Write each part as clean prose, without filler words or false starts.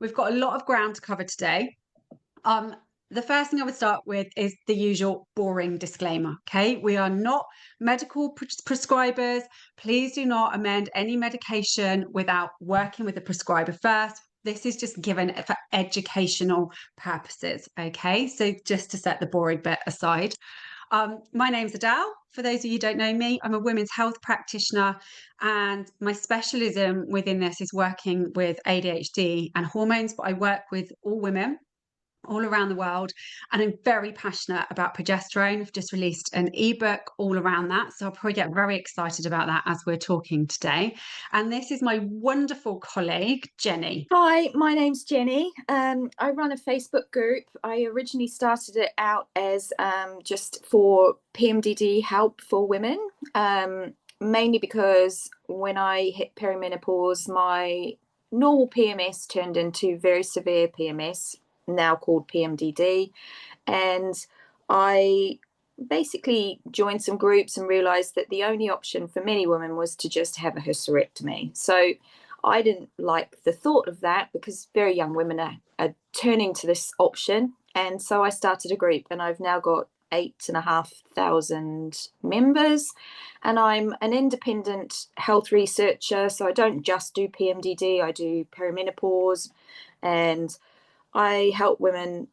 We've got a lot of ground to cover today. The first thing I would start with is the usual boring disclaimer. Okay, we are not medical prescribers. Please do not amend any medication without working with the prescriber first. This is just given for educational purposes. Okay, so just to set the boring bit aside. My name's Adele. For those of you who don't know me, I'm a women's health practitioner, and my specialism within this is working with ADHD and hormones, but I work with all women all around the world, and I'm very passionate about progesterone. I've just released an ebook all around that, so I'll probably get very excited about that as we're talking today. And this is my wonderful colleague Jennie. Hi, my name's Jennie. I run a Facebook group. I originally started it out as just for PMDD help for women, mainly because when I hit perimenopause, my normal PMS turned into very severe PMS, now called PMDD, and I basically joined some groups and realized that the only option for many women was to just have a hysterectomy. So I didn't like the thought of that because very young women are turning to this option, and so I started a group, and I've now got 8,500 members, and I'm an independent health researcher, so I don't just do PMDD, I do perimenopause, and I help women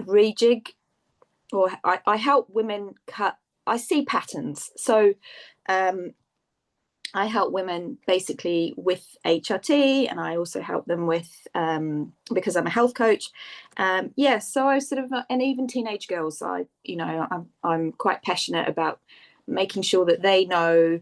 rejig, or I help women cut. I see patterns. So I help women basically with HRT, and I also help them with, because I'm a health coach. So I sort of, and even teenage girls, I'm quite passionate about making sure that they know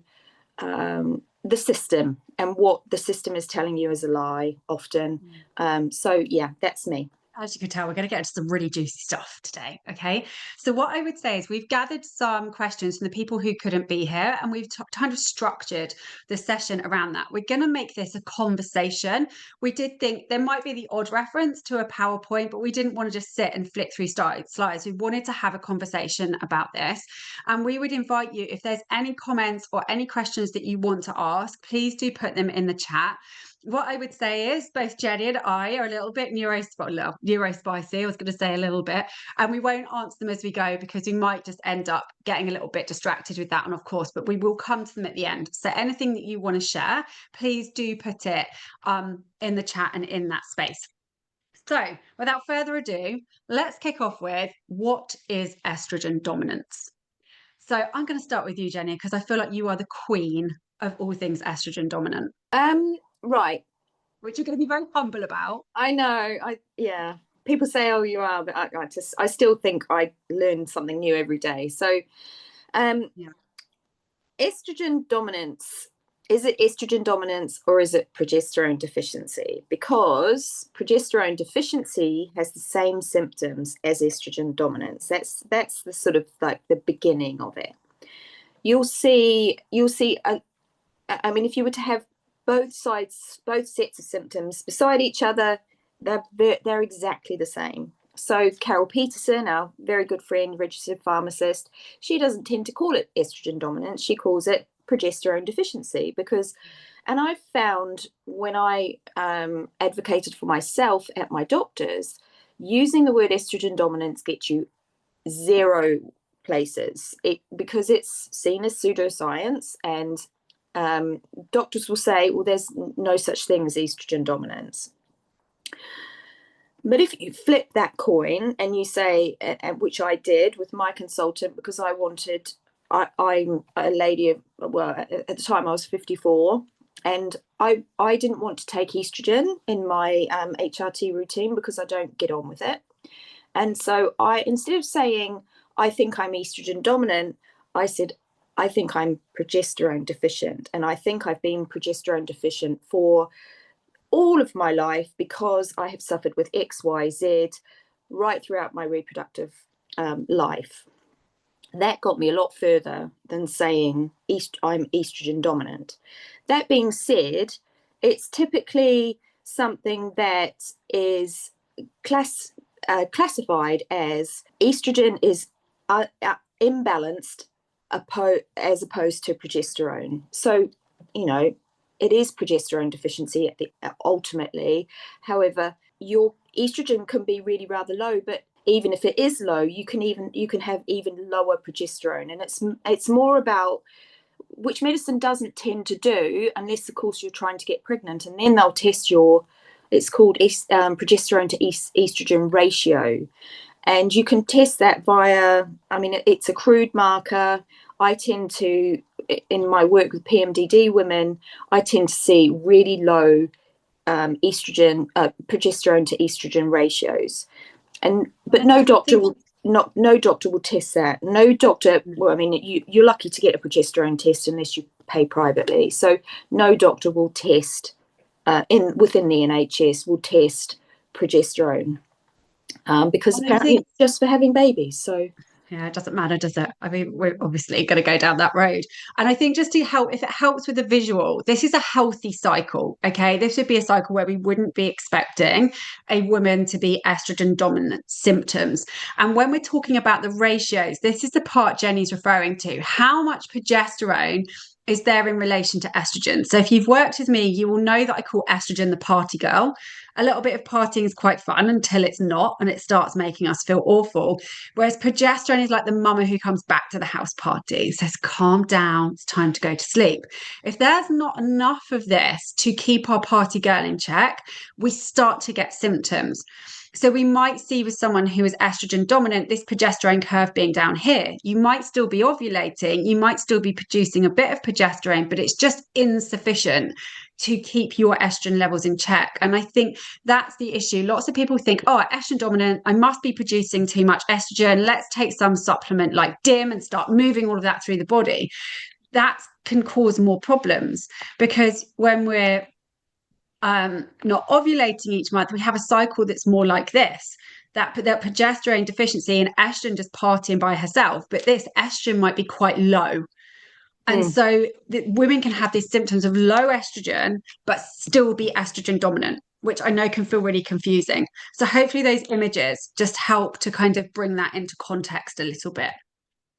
the system and what the system is telling you is a lie often. That's me. As you can tell, we're going to get into some really juicy stuff today. Okay. So what I would say is we've gathered some questions from the people who couldn't be here, and we've kind of structured the session around that. We're going to make this a conversation. We did think there might be the odd reference to a PowerPoint, but we didn't want to just sit and flick through slides. We wanted to have a conversation about this. And we would invite you, if there's any comments or any questions that you want to ask, please do put them in the chat. What I would say is both Jennie and I are a little bit neurospicy, I was going to say a little bit, and we won't answer them as we go because we might just end up getting a little bit distracted with that one, of course, but we will come to them at the end. So anything that you want to share, please do put it in the chat and in that space. So without further ado, let's kick off with, what is estrogen dominance? So I'm going to start with you, Jennie, because I feel like you are the queen of all things estrogen dominant. Right. Which you're going to be very humble about. I know. People say, "Oh, you are," but I still think I learn something new every day. So, estrogen dominance. Is it estrogen dominance or is it progesterone deficiency? Because progesterone deficiency has the same symptoms as estrogen dominance. That's the sort of like the beginning of it. You'll see. If you were to have both sets of symptoms beside each other, they're exactly the same. So Carol Peterson, our very good friend, registered pharmacist, she doesn't tend to call it estrogen dominance. She calls it progesterone deficiency and I've found when I advocated for myself at my doctor's, using the word estrogen dominance gets you zero places because it's seen as pseudoscience, and doctors will say, well, there's no such thing as estrogen dominance. But if you flip that coin and you say, which I did with my consultant, because I'm a lady of, well, at the time I was 54, and I didn't want to take estrogen in my HRT routine because I don't get on with it. And so instead of saying, I think I'm estrogen dominant, I said, I think I'm progesterone deficient. And I think I've been progesterone deficient for all of my life because I have suffered with X, Y, Z right throughout my reproductive life. That got me a lot further than saying I'm estrogen dominant. That being said, it's typically something that is classified as estrogen is imbalanced as opposed to progesterone. So, it is progesterone deficiency ultimately. However, your estrogen can be really rather low, but even if it is low, you can have even lower progesterone, and it's more about, which medicine doesn't tend to do unless of course you're trying to get pregnant, and then they'll test it's called progesterone to estrogen ratio, and you can test that via, I mean, it's a crude marker. I tend to, in my work with PMDD women, I tend to see really low progesterone to estrogen ratios, but no doctor will test that. No doctor. Well, I mean, you're lucky to get a progesterone test unless you pay privately. So no doctor will test within the NHS will test progesterone because apparently it's just for having babies. So. Yeah, it doesn't matter, does it? I mean, we're obviously going to go down that road. And I think just to help, if it helps with the visual, this is a healthy cycle, okay? This would be a cycle where we wouldn't be expecting a woman to be estrogen dominant symptoms. And when we're talking about the ratios, this is the part Jennie's referring to. How much progesterone is there in relation to estrogen? So if you've worked with me, you will know that I call estrogen the party girl. A little bit of partying is quite fun until it's not, and it starts making us feel awful. Whereas progesterone is like the mama who comes back to the house party, says, calm down, it's time to go to sleep. If there's not enough of this to keep our party girl in check, we start to get symptoms. So we might see with someone who is estrogen dominant, this progesterone curve being down here. You might still be ovulating, you might still be producing a bit of progesterone, but it's just insufficient to keep your estrogen levels in check. And I think that's the issue. Lots of people think, oh, estrogen dominant, I must be producing too much estrogen. Let's take some supplement like DIM and start moving all of that through the body. That can cause more problems because when we're not ovulating each month, we have a cycle that's more like this. That progesterone deficiency and estrogen just partying by herself, but this estrogen might be quite low. And so women can have these symptoms of low estrogen, but still be estrogen dominant, which I know can feel really confusing. So hopefully those images just help to kind of bring that into context a little bit.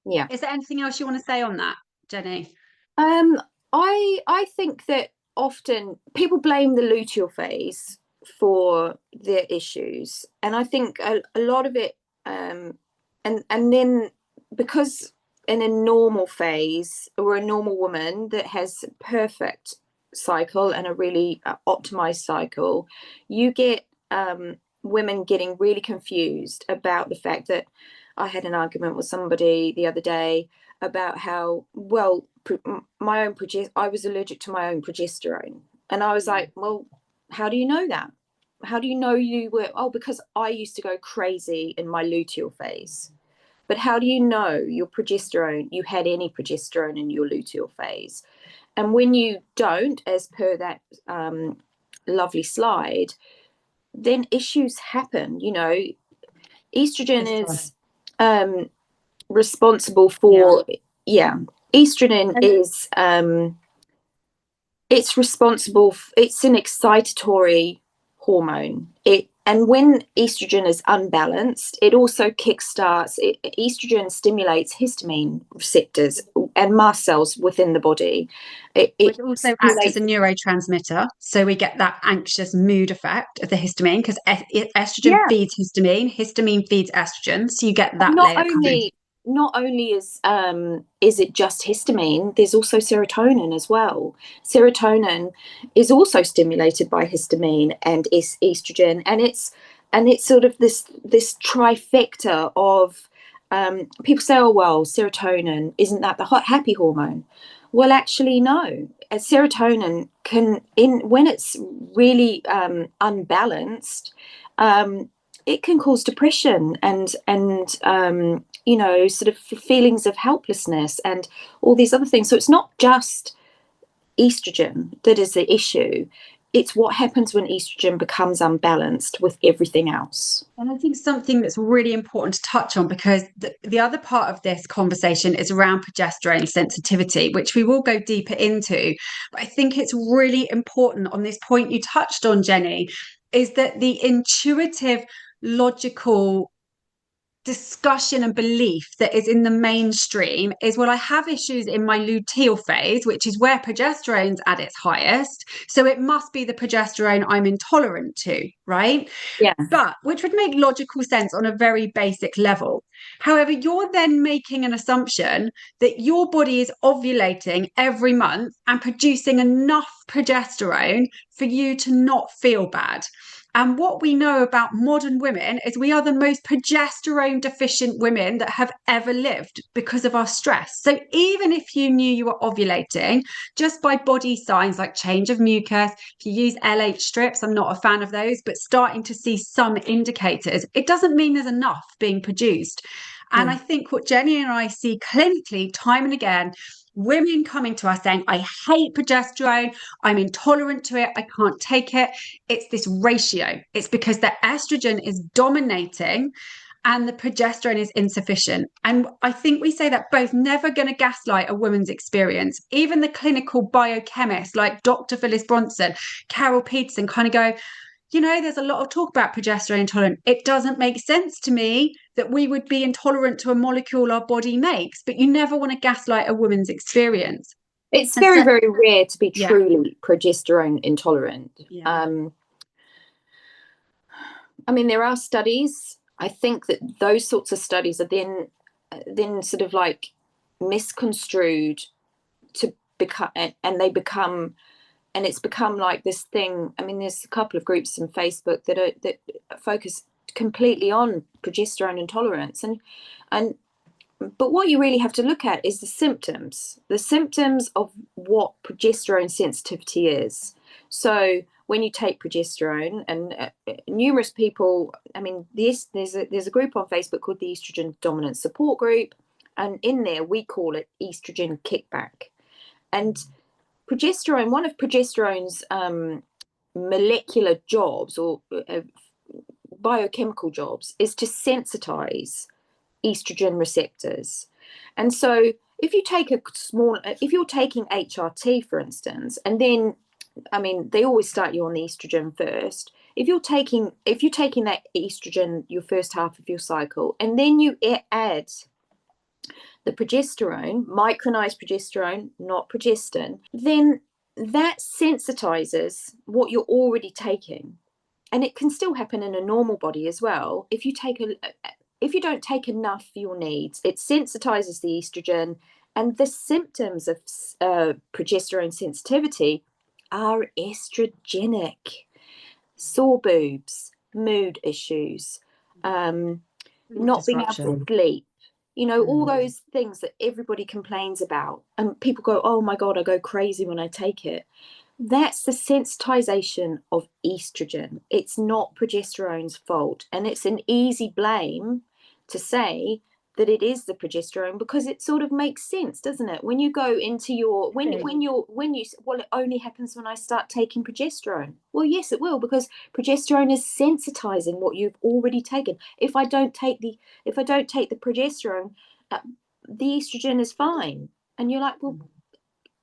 Yeah. Is there anything else you want to say on that, Jennie? I think that often people blame the luteal phase for their issues, and I think a lot of it, and then because in a normal phase or a normal woman that has perfect cycle and a really optimized cycle, you get women getting really confused about the fact that I had an argument with somebody the other day about how, well, I was allergic to my own progesterone, and I was like, well, how do you know that? How do you know you were? Oh, because I used to go crazy in my luteal phase. But how do you know your progesterone, you had any progesterone in your luteal phase? And when you don't, as per that lovely slide, then issues happen. You know, estrogen is responsible for, estrogen is, it's responsible, it's an excitatory hormone. And when estrogen is unbalanced, it also kickstarts, estrogen stimulates histamine receptors and mast cells within the body. It also acts as a neurotransmitter. So we get that anxious mood effect of the histamine because estrogen feeds histamine, histamine feeds estrogen. So you get that layer coming. Not only is it just histamine, there's also serotonin as well. Serotonin is also stimulated by histamine and estrogen, and it's sort of this trifecta of people say, oh well, serotonin, isn't that the happy hormone? Well, actually, no. Serotonin when it's really unbalanced, it can cause depression and sort of feelings of helplessness and all these other things. So it's not just estrogen that is the issue. It's what happens when estrogen becomes unbalanced with everything else. And I think something that's really important to touch on, because the other part of this conversation is around progesterone sensitivity, which we will go deeper into. But I think it's really important on this point you touched on, Jennie, is that the intuitive, logical discussion and belief that is in the mainstream is, well, I have issues in my luteal phase, which is where progesterone's at its highest, so it must be the progesterone I'm intolerant to, right? Yeah. But which would make logical sense on a very basic level. However, you're then making an assumption that your body is ovulating every month and producing enough progesterone for you to not feel bad. And what we know about modern women is we are the most progesterone deficient women that have ever lived because of our stress. So even if you knew you were ovulating, just by body signs like change of mucus, if you use LH strips, I'm not a fan of those, but starting to see some indicators, it doesn't mean there's enough being produced. And I think what Jennie and I see clinically time and again, women coming to us saying, I hate progesterone, I'm intolerant to it, I can't take it. It's this ratio. It's because the estrogen is dominating and the progesterone is insufficient. And I think we say that both, never going to gaslight a woman's experience. Even the clinical biochemists like Dr. Phyllis Bronson, Carol Peterson kind of go, you know, there's a lot of talk about progesterone intolerant. It doesn't make sense to me that we would be intolerant to a molecule our body makes, but you never want to gaslight a woman's experience. It's And very, so, very rare to be yeah, truly progesterone intolerant. yeah. I mean, there are studies. I think that those sorts of studies are then sort of like misconstrued to become, and they become, and it's become like this thing. I mean, there's a couple of groups on Facebook that focus completely on progesterone intolerance, and but what you really have to look at is the symptoms of what progesterone sensitivity is. So when you take progesterone, and numerous people, I mean, there's a group on Facebook called the Estrogen Dominant Support Group, and in there we call it estrogen kickback. And progesterone, one of progesterone's molecular jobs or biochemical jobs is to sensitize estrogen receptors. And so if you take if you're taking HRT, for instance, and then, I mean, they always start you on the estrogen first. If you're taking that estrogen your first half of your cycle, and then you add the progesterone, micronized progesterone, not progestin, then that sensitizes what you're already taking. And it can still happen in a normal body as well. If you don't take enough for your needs, it sensitizes the estrogen, and the symptoms of progesterone sensitivity are estrogenic: sore boobs, mood issues, not being able to sleep, all those things that everybody complains about, and people go, oh my God, I go crazy when I take it. That's the sensitization of estrogen. It's not progesterone's fault. And it's an easy blame to say that it is the progesterone, because it sort of makes sense, doesn't it? When you go into your, well, it only happens when I start taking progesterone. Well, yes, it will, because progesterone is sensitizing what you've already taken. If I don't take the progesterone, the estrogen is fine. And you're like, well,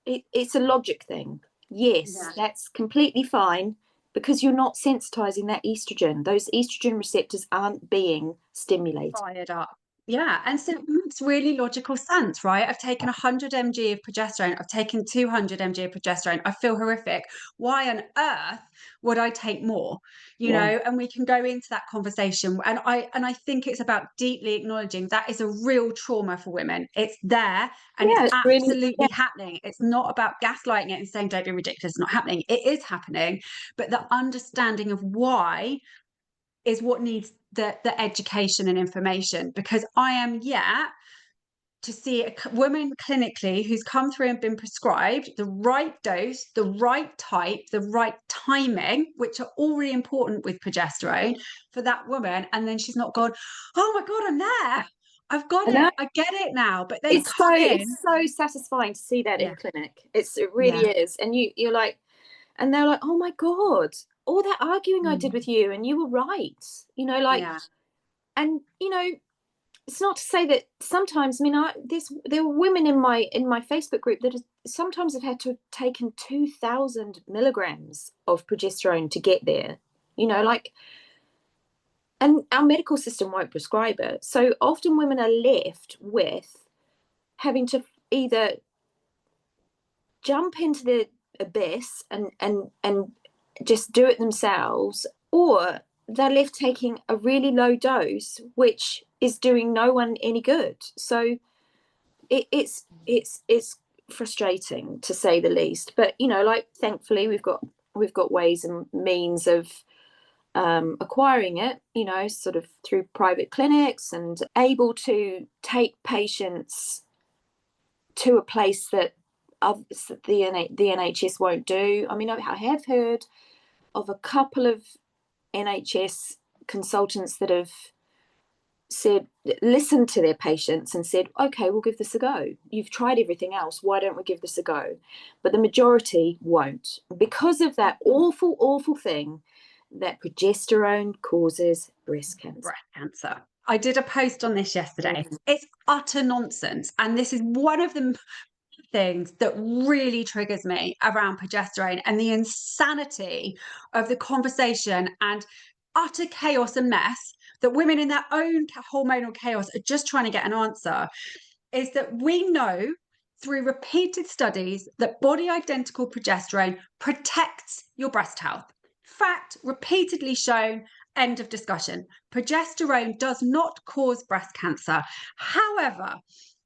it's a logic thing. Yes, that's completely fine, because you're not sensitizing that estrogen. Those estrogen receptors aren't being stimulated. Fired up. Yeah, and so it makes really logical sense, right? I've taken 100 mg of progesterone, I've taken 200 mg of progesterone, I feel horrific. Why on earth would I take more? And we can go into that conversation. And I think it's about deeply acknowledging that is a real trauma for women. It's there, and it's absolutely really, happening. It's not about gaslighting it and saying, don't be ridiculous, it's not happening. It is happening, but the understanding of why is what needs the education and information, because I am yet to see a woman clinically who's come through and been prescribed the right dose, the right type, the right timing, which are all really important with progesterone for that woman. And then she's not gone, oh my God, I'm there. I've got it. I get it now. But then it's so satisfying to see that in clinic. It really is. And you're like, and they're like, oh my God, all that arguing I did with you, and you were right. And it's not to say that sometimes, I mean, there were women in my Facebook group that sometimes have had to have taken 2,000 milligrams of progesterone to get there. and our medical system won't prescribe it. So often women are left with having to either jump into the abyss and just do it themselves, or they're left taking a really low dose, which is doing no one any good. So it's frustrating, to say the least. But like, thankfully we've got ways and means of acquiring it, sort of through private clinics, and able to take patients to a place that the NHS won't do. I mean, I have heard of a couple of NHS consultants that have listened to their patients and said, okay, we'll give this a go. You've tried everything else. Why don't we give this a go? But the majority won't, because of that awful, awful thing that progesterone causes breast cancer. Breast cancer. I did a post on this yesterday. It's utter nonsense. And this is one of the things that really triggers me around progesterone, and the insanity of the conversation and utter chaos and mess that women in their own hormonal chaos are just trying to get an answer, is that we know through repeated studies that body identical progesterone protects your breast health. Fact, repeatedly shown, end of discussion. Progesterone does not cause breast cancer. However,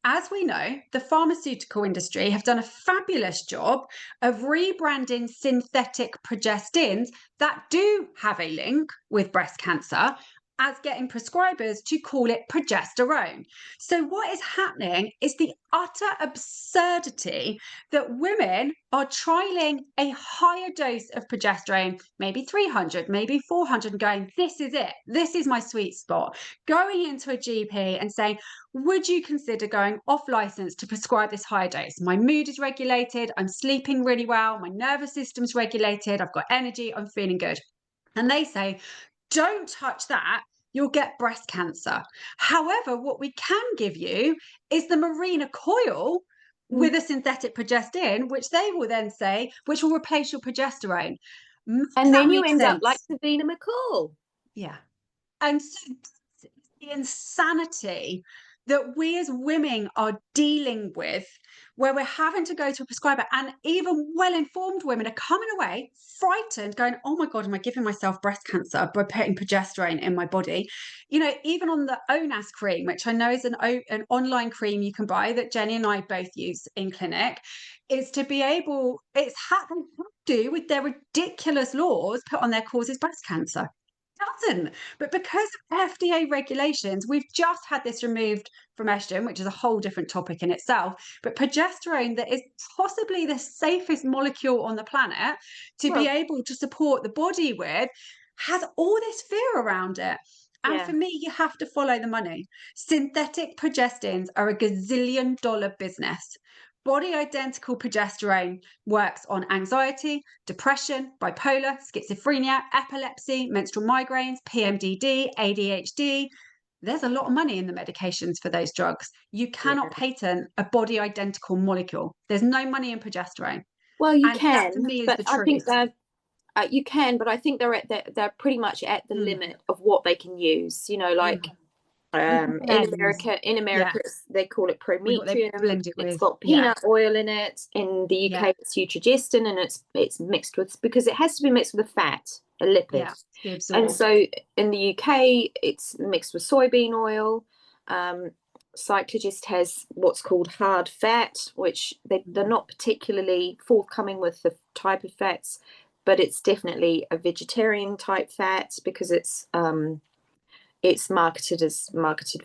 as we know, the pharmaceutical industry have done a fabulous job of rebranding synthetic progestins that do have a link with breast cancer as getting prescribers to call it progesterone. So what is happening is the utter absurdity that women are trialing a higher dose of progesterone, maybe 300, maybe 400, and going, this is it, this is my sweet spot, going into a GP and saying, would you consider going off license to prescribe this higher dose? My mood is regulated, I'm sleeping really well, my nervous system's regulated, I've got energy, I'm feeling good. And they say, don't touch that, you'll get breast cancer. However, what we can give you is the Mirena coil with a synthetic progestin, which they will then say, which will replace your progesterone. And then you end up like Davina McCall. Yeah. And so the insanity that we as women are dealing with, where we're having to go to a prescriber, and even well-informed women are coming away frightened, going, oh my God, am I giving myself breast cancer by putting progesterone in my body? Even on the ONAS cream, which I know is an online cream you can buy that Jennie and I both use in clinic, is to be able, it's happened to do with their ridiculous laws put on their causes breast cancer. Doesn't. But because of FDA regulations, we've just had this removed from estrogen, which is a whole different topic in itself. But progesterone, that is possibly the safest molecule on the planet to be able to support the body with, has all this fear around it. And for me, you have to follow the money. Synthetic progestins are a gazillion-dollar business. Body identical progesterone works on anxiety, depression, bipolar, schizophrenia, epilepsy, menstrual migraines, PMDD, ADHD. There's a lot of money in the medications for those drugs. You cannot patent a body identical molecule. There's no money in progesterone. Well, you and can, that to me is but the I truth. think that you can, but I think they're pretty much at the limit of what they can use. Like in America, they call it prometrium. It's got peanut oil in it. In the UK, it's eutrogestin, and it's mixed with, because it has to be mixed with a fat, a lipid. And so in the UK, it's mixed with soybean oil. Cyclogist has what's called hard fat, which they're not particularly forthcoming with the type of fats, but it's definitely a vegetarian type fat, because it's marketed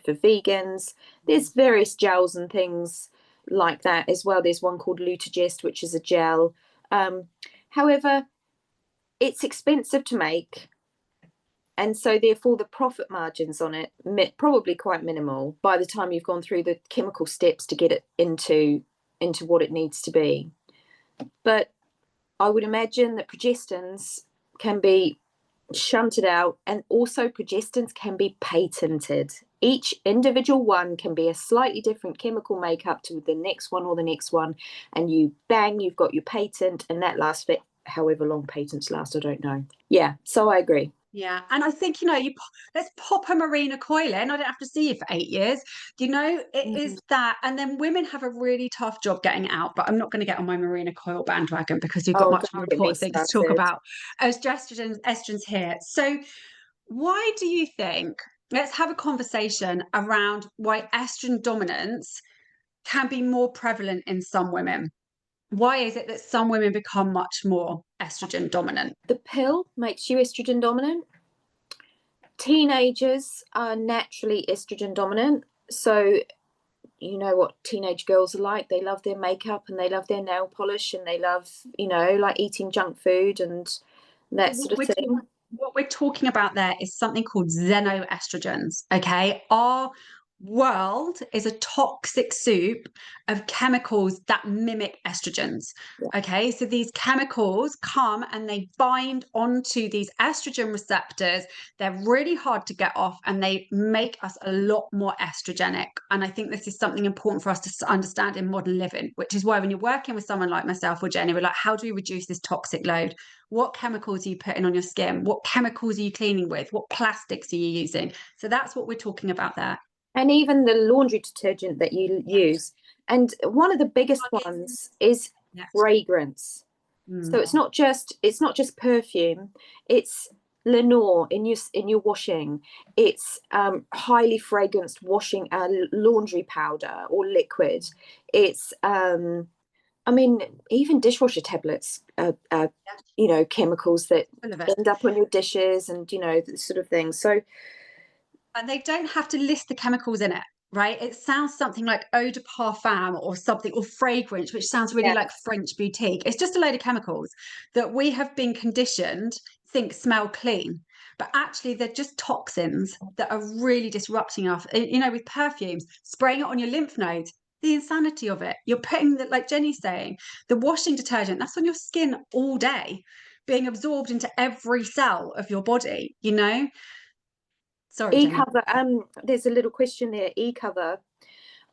for vegans. There's various gels and things like that as well. There's one called Lutagest, which is a gel. However, it's expensive to make, and so therefore the profit margins on it probably quite minimal by the time you've gone through the chemical steps to get it into what it needs to be. But I would imagine that progestins can be shunted out, and also progestins can be patented. Each individual one can be a slightly different chemical makeup to the next one or the next one, and you've got your patent, and that lasts for however long patents last, I don't know. So I agree. Yeah, and I think, let's pop a Marina coil in. I don't have to see you for 8 years. It Mhm. is that. And then women have a really tough job getting out, but I'm not going to get on my Marina coil bandwagon because we've got Oh, much more don't get me important things to talk started. about. Estrogens here. So why do you think, let's have a conversation around why estrogen dominance can be more prevalent in some women? Why is it that some women become much more estrogen dominant? The pill makes you estrogen dominant. Teenagers are naturally estrogen dominant. So, you know what teenage girls are like. They love their makeup and they love their nail polish and they love, like eating junk food and that sort of thing. What we're talking about there is something called xenoestrogens. Okay. Our world is a toxic soup of chemicals that mimic estrogens. Yeah. Okay. So these chemicals come and they bind onto these estrogen receptors. They're really hard to get off and they make us a lot more estrogenic. And I think this is something important for us to understand in modern living, which is why when you're working with someone like myself or Jenny, we're like, how do we reduce this toxic load? What chemicals are you putting on your skin? What chemicals are you cleaning with? What plastics are you using? So that's what we're talking about there. And even the laundry detergent that you use. And one of the biggest ones is Yeah. fragrance. So it's not just perfume, it's Lenore in your washing. It's highly fragranced washing laundry powder or liquid. It's even dishwasher tablets are chemicals that Full of it. end up on your dishes and this sort of thing. So And they don't have to list the chemicals in it, right? It sounds something like eau de parfum or something, or fragrance, which sounds really yeah, like French boutique. It's just a load of chemicals that we have been conditioned think smell clean, but actually they're just toxins that are really disrupting us. With perfumes, spraying it on your lymph nodes, the insanity of it. You're putting that, like Jenny's saying, the washing detergent, that's on your skin all day, being absorbed into every cell of your body. Sorry, Jenny. e-cover. There's a little question there. E-cover.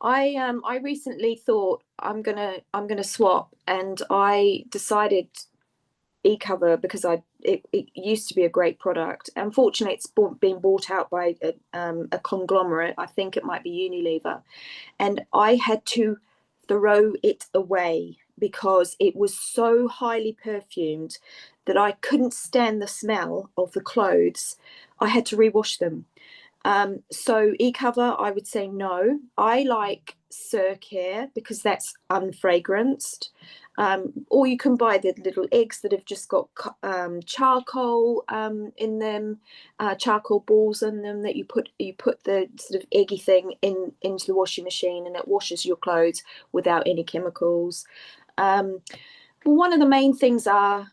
I recently thought I'm gonna swap, and I decided e-cover because it used to be a great product. Unfortunately, it's been bought out by a conglomerate. I think it might be Unilever, and I had to throw it away because it was so highly perfumed that I couldn't stand the smell of the clothes. I had to rewash them. So e-cover, I would say no. I like Care because that's unfragranced. Or you can buy the little eggs that have just got charcoal in them, charcoal balls in them that you put the sort of eggy thing into the washing machine and it washes your clothes without any chemicals. One of the main things are.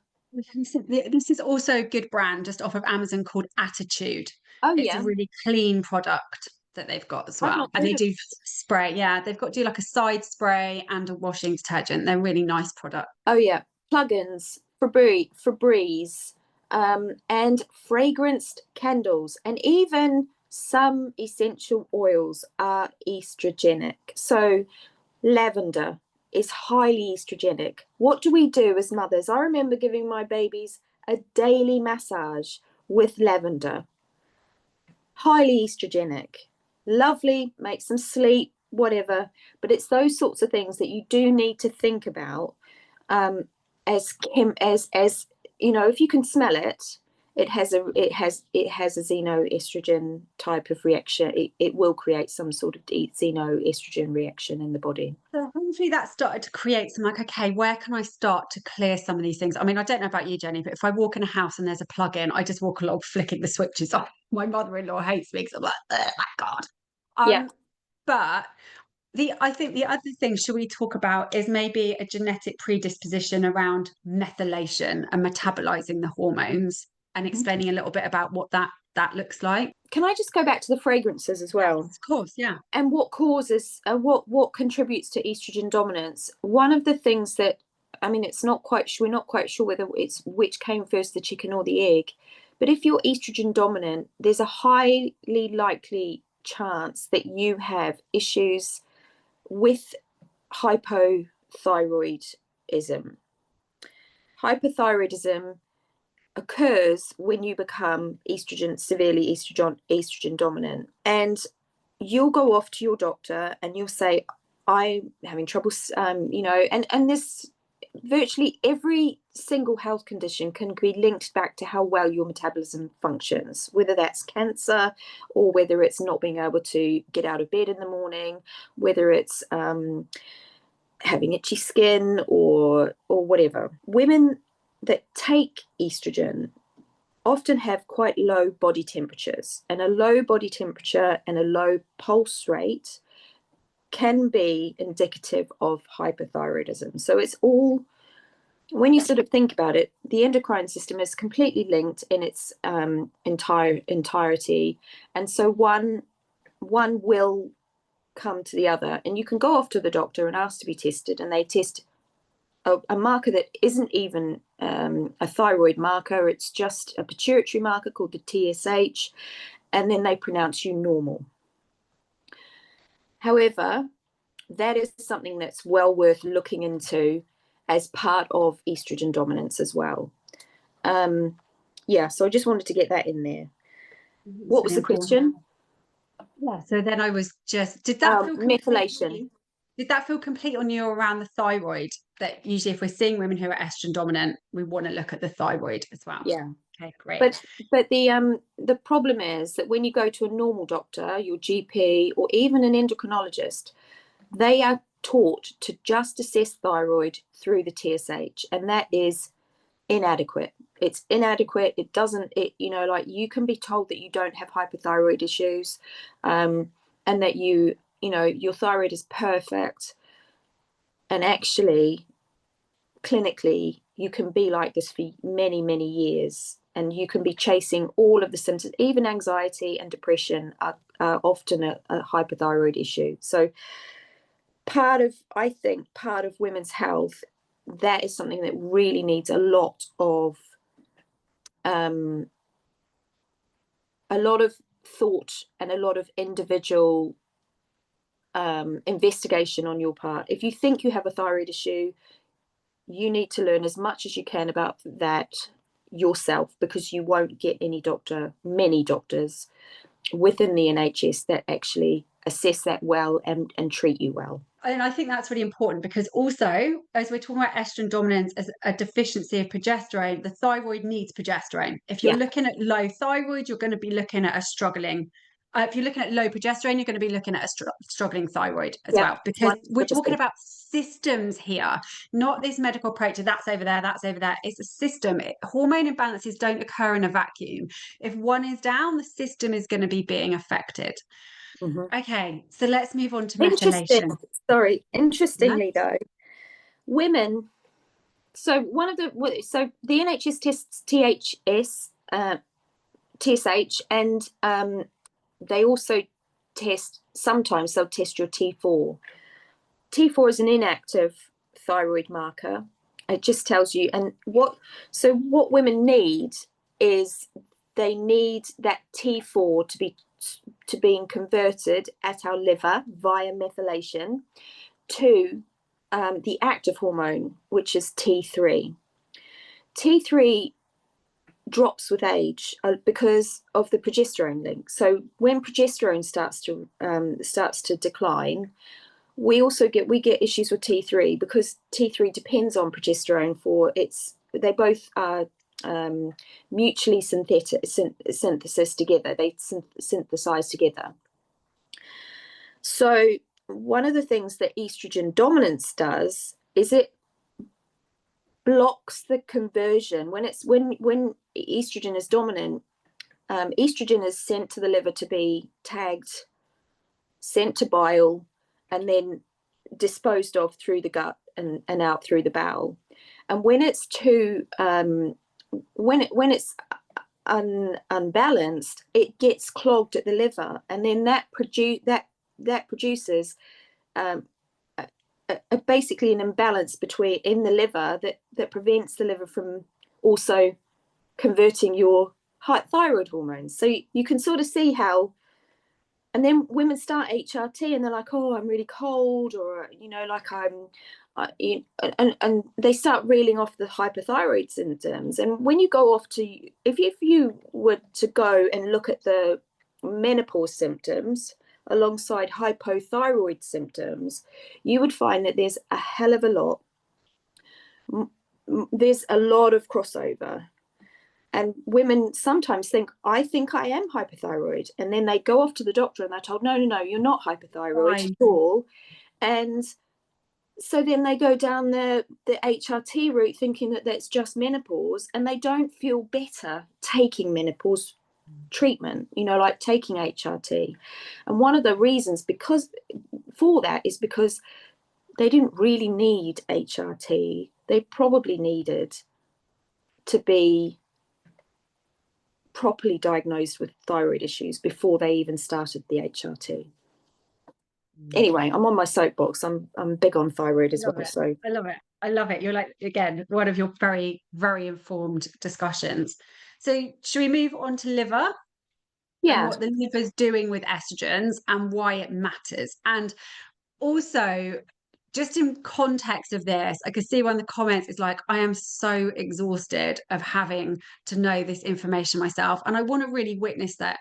This is also a good brand just off of Amazon called Attitude. Oh It's a yeah, really clean product that they've got as I've well. not And heard they of. do spray. Yeah, they've got do like a side spray and a washing detergent. They're really nice product. Oh yeah, plugins, Febreze, and fragranced candles, and even some essential oils are estrogenic. So lavender is highly estrogenic. What do we do as mothers? I remember giving my babies a daily massage with lavender. Highly estrogenic. Lovely, makes them sleep, whatever. But it's those sorts of things that you do need to think about um, as if you can smell it, it has a xenoestrogen type of reaction. It will create some sort of xenoestrogen reaction in the body. So hopefully that started to create some like, okay, where can I start to clear some of these things? I mean, I don't know about you, Jenny, but if I walk in a house and there's a plug in, I just walk along flicking the switches off. My mother-in-law hates me because I'm like, oh my God. Yeah. But I think the other thing should we talk about is maybe a genetic predisposition around methylation and metabolizing the hormones and explaining a little bit about what that looks like. Can I just go back to the fragrances as Yes, well? of course, yeah. And what causes what contributes to estrogen dominance? One of the things that, we're not quite sure whether it's which came first, the chicken or the egg, but if you're estrogen dominant, there's a highly likely chance that you have issues with hypothyroidism. Hypothyroidism occurs when you become severely estrogen dominant. And you'll go off to your doctor and you'll say, I'm having trouble, and this, virtually every single health condition can be linked back to how well your metabolism functions, whether that's cancer or whether it's not being able to get out of bed in the morning, whether it's having itchy skin or whatever. Women that take estrogen often have quite low body temperatures, and a low body temperature and a low pulse rate can be indicative of hypothyroidism. So it's all, when you sort of think about it, the endocrine system is completely linked in its entirety, and so one will come to the other. And you can go off to the doctor and ask to be tested, and they test a marker that isn't even a thyroid marker. It's just a pituitary marker called the TSH, and then they pronounce you normal. However, that is something that's well worth looking into as part of estrogen dominance as well. So I just wanted to get that in there. What was the question? Yeah, so then I was just, did that feel methylation? Did that feel complete on you around the thyroid? That usually if we're seeing women who are estrogen dominant, we want to look at the thyroid as well. Yeah. Okay, great. But the problem is that when you go to a normal doctor, your GP, or even an endocrinologist, they are taught to just assess thyroid through the TSH, and that is inadequate. It's inadequate. It doesn't, like, you can be told that you don't have hypothyroid issues, and that your thyroid is perfect, and actually clinically you can be like this for many, many years, and you can be chasing all of the symptoms. Even anxiety and depression are often a hypothyroid issue. So I think part of women's health, that is something that really needs a lot of thought and a lot of individual investigation on your part. If you think you have a thyroid issue, you need to learn as much as you can about that yourself, because you won't get many doctors within the NHS that actually assess that well and treat you well. And I think that's really important, because also, as we're talking about estrogen dominance as a deficiency of progesterone, the thyroid needs progesterone. If you're looking at low thyroid, you're going to be looking at a struggling. If you're looking at low progesterone, you're going to be looking at a struggling thyroid as well, because 100%. We're talking about systems here, not this medical approach. That's over there, that's over there. It's a system. Hormone imbalances don't occur in a vacuum. If one is down, the system is going to be being affected. Mm-hmm. Okay, so let's move on to methylation. Interestingly though, women, so the NHS tests TSH, and they also sometimes they'll test your T4. T4 is an inactive thyroid marker. It just tells you, and what women need is, they need that T4 to being converted at our liver via methylation to the active hormone, which is T3. T3 drops with age because of the progesterone link. So when progesterone starts to decline, we get issues with T3, because T3 depends on progesterone for they both are mutually synthesis together. They synthesize together. So one of the things that estrogen dominance does is it blocks the conversion. When estrogen is dominant, estrogen is sent to the liver to be tagged, sent to bile, and then disposed of through the gut and out through the bowel. And when it's unbalanced, it gets clogged at the liver, and then that produces basically an imbalance in the liver that prevents the liver from also converting your thyroid hormones. So you can sort of see how. And then women start HRT and they're like, oh, I'm really cold, or like and they start reeling off the hypothyroid symptoms. And when you go off to, if you were to go and look at the menopause symptoms alongside hypothyroid symptoms, you would find that there's a hell of a lot. There's a lot of crossover. And women sometimes think, I think I am hypothyroid. And then they go off to the doctor and they're told, no, you're not hypothyroid at all. And so then they go down the HRT route thinking that that's just menopause, and they don't feel better taking menopause treatment, like taking HRT. And one of the reasons for that is because they didn't really need HRT. They probably needed to be properly diagnosed with thyroid issues before they even started the HRT. Anyway, I'm on my soapbox. I'm big on thyroid as well. So I love it. You're like, again, one of your very, very informed discussions. So should we move on to liver? Yeah. And what the liver's doing with estrogens and why it matters. And also, just in context of this, I could see one of the comments is like, I am so exhausted of having to know this information myself. And I want to really witness that.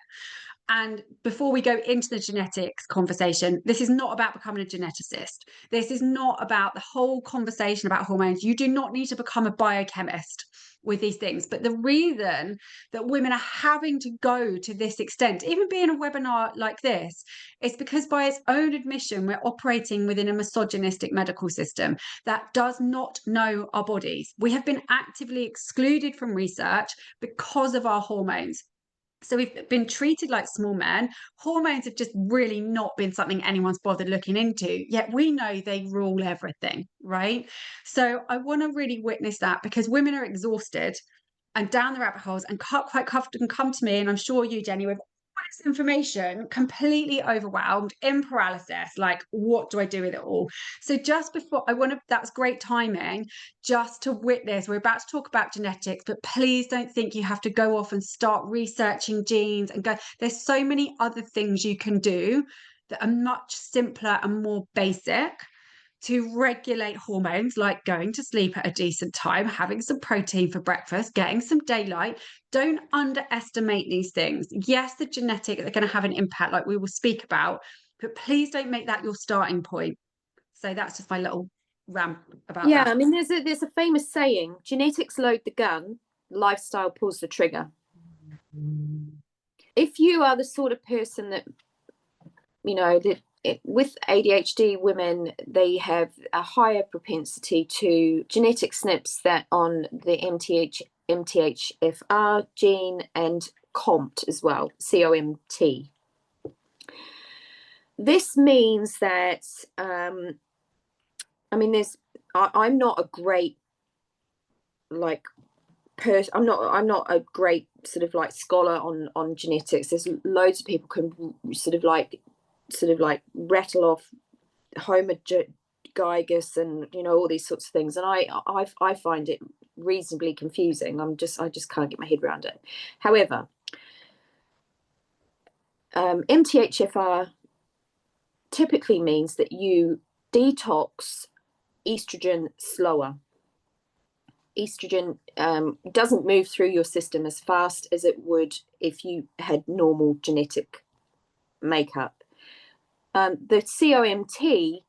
And before we go into the genetics conversation, this is not about becoming a geneticist. This is not about the whole conversation about hormones. You do not need to become a biochemist with these things. But the reason that women are having to go to this extent, even being a webinar like this, is because by its own admission, we're operating within a misogynistic medical system that does not know our bodies. We have been actively excluded from research because of our hormones. So we've been treated like small men. Hormones have just really not been something anyone's bothered looking into, yet we know they rule everything, right? So I want to really witness that, because women are exhausted and down the rabbit holes and quite often come to me, and I'm sure you, Jennie, with all this information, completely overwhelmed, in paralysis, like, what do I do with it all? So just before that's great timing, just to witness, we're about to talk about genetics, but please don't think you have to go off and start researching genes and go. There's so many other things you can do that are much simpler and more basic to regulate hormones, like going to sleep at a decent time, having some protein for breakfast, getting some daylight. Don't underestimate these things. Yes, the genetics are going to have an impact, like we will speak about, but please don't make that your starting point. So that's just my little rant about that. I mean, there's a famous saying: genetics load the gun, lifestyle pulls the trigger. If you are the sort of person that, with ADHD women, they have a higher propensity to genetic SNPs that on the MTHFR gene and COMT as well, COMT. This means that, I'm not a great I'm not a great sort of like scholar on genetics. There's loads of people can sort of like rattle off homozygous and all these sorts of things, and I find it reasonably confusing. I just can't get my head around it. However, MTHFR typically means that you detox estrogen slower. Estrogen doesn't move through your system as fast as it would if you had normal genetic makeup. The COMT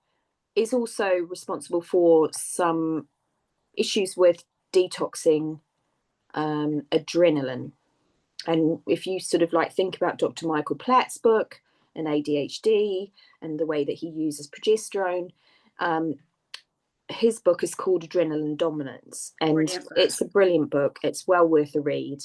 is also responsible for some issues with detoxing adrenaline. And if you sort of like think about Dr. Michael Platt's book and ADHD and the way that he uses progesterone, his book is called Adrenaline Dominance, and it's a brilliant book. It's well worth a read.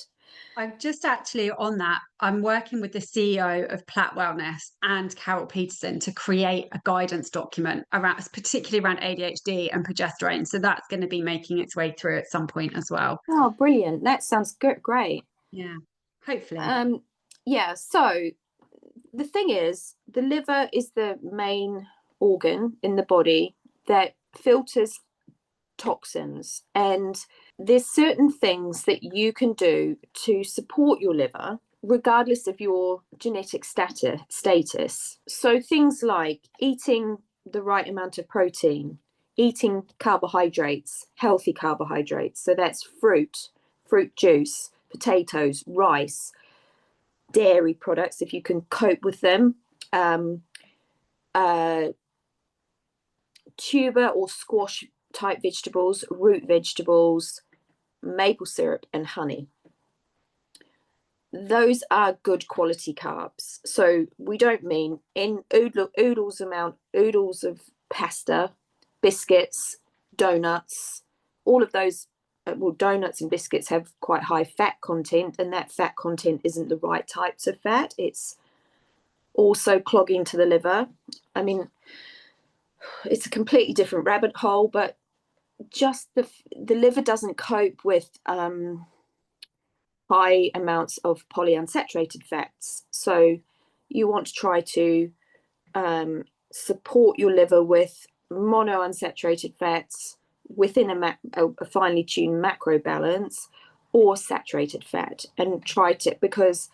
I'm just actually on that. I'm working with the CEO of Platt Wellness and Carol Peterson to create a guidance document particularly around ADHD and progesterone. So that's going to be making its way through at some point as well. Oh, brilliant. That sounds great. Yeah, hopefully. So the thing is, the liver is the main organ in the body that filters toxins, and there's certain things that you can do to support your liver regardless of your genetic status. So things like eating the right amount of protein, eating carbohydrates, healthy carbohydrates. So that's fruit juice, potatoes, rice, dairy products, if you can cope with them, tuber or squash type vegetables, root vegetables, maple syrup, and honey. Those are good quality carbs. So we don't mean in oodles of pasta, biscuits, donuts, all of those. Well, donuts and biscuits have quite high fat content, and that fat content isn't the right types of fat. It's also clogging to the liver. I mean, it's a completely different rabbit hole, but just the liver doesn't cope with high amounts of polyunsaturated fats. So you want to try to support your liver with monounsaturated fats within a finely tuned macro balance, or saturated fat, and try to, because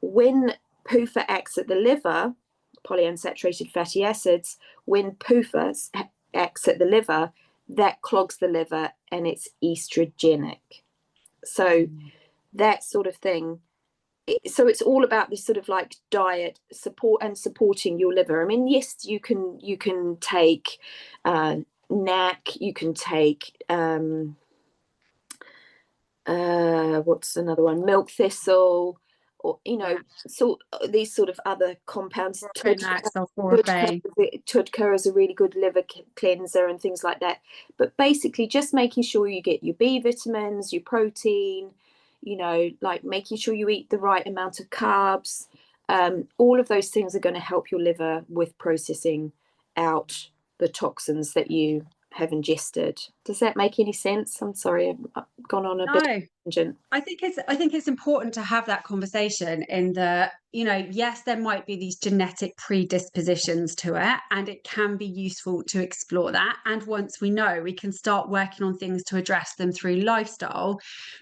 when PUFA acts at the liver, polyunsaturated fatty acids, when PUFA acts at the liver, that clogs the liver and it's estrogenic. So that sort of thing. So it's all about this sort of like diet support and supporting your liver. I mean, yes, you can take NAC, you can take what's another one, milk thistle, or so these sort of other compounds. Tudka is a really good liver cleanser and things like that. But basically just making sure you get your B vitamins, your protein, like making sure you eat the right amount of carbs. All of those things are going to help your liver with processing out the toxins that you have ingested. Does that make any sense? I'm sorry, I've gone on a bit of a tangent. I think it's important to have that conversation in the, yes, there might be these genetic predispositions to it, and it can be useful to explore that. And once we know, we can start working on things to address them through lifestyle.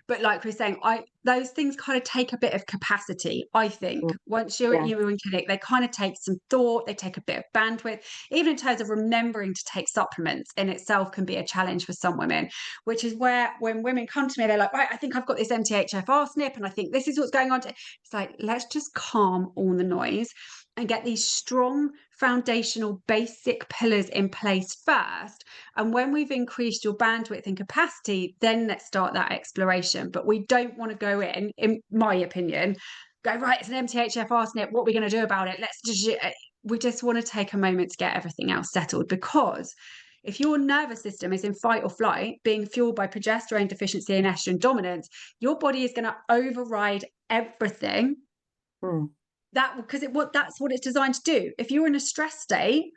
But like we're saying, those things kind of take a bit of capacity, I think. Once you're at your own clinic, they kind of take some thought, they take a bit of bandwidth. Even in terms of remembering to take supplements in itself can be a challenge for some women, which is where when women come to me, they're like, right, I think I've got this MTHFR SNP and I think this is what's going on. It's like, let's just calm all the noise and get these strong foundational basic pillars in place first. And when we've increased your bandwidth and capacity, then let's start that exploration. But we don't want to go in my opinion, go, right, it's an MTHFR SNP, what are we going to do about it? We just want to take a moment to get everything else settled, because if your nervous system is in fight or flight, being fueled by progesterone deficiency and estrogen dominance, your body is going to override everything. That's what it's designed to do. If you're in a stress state,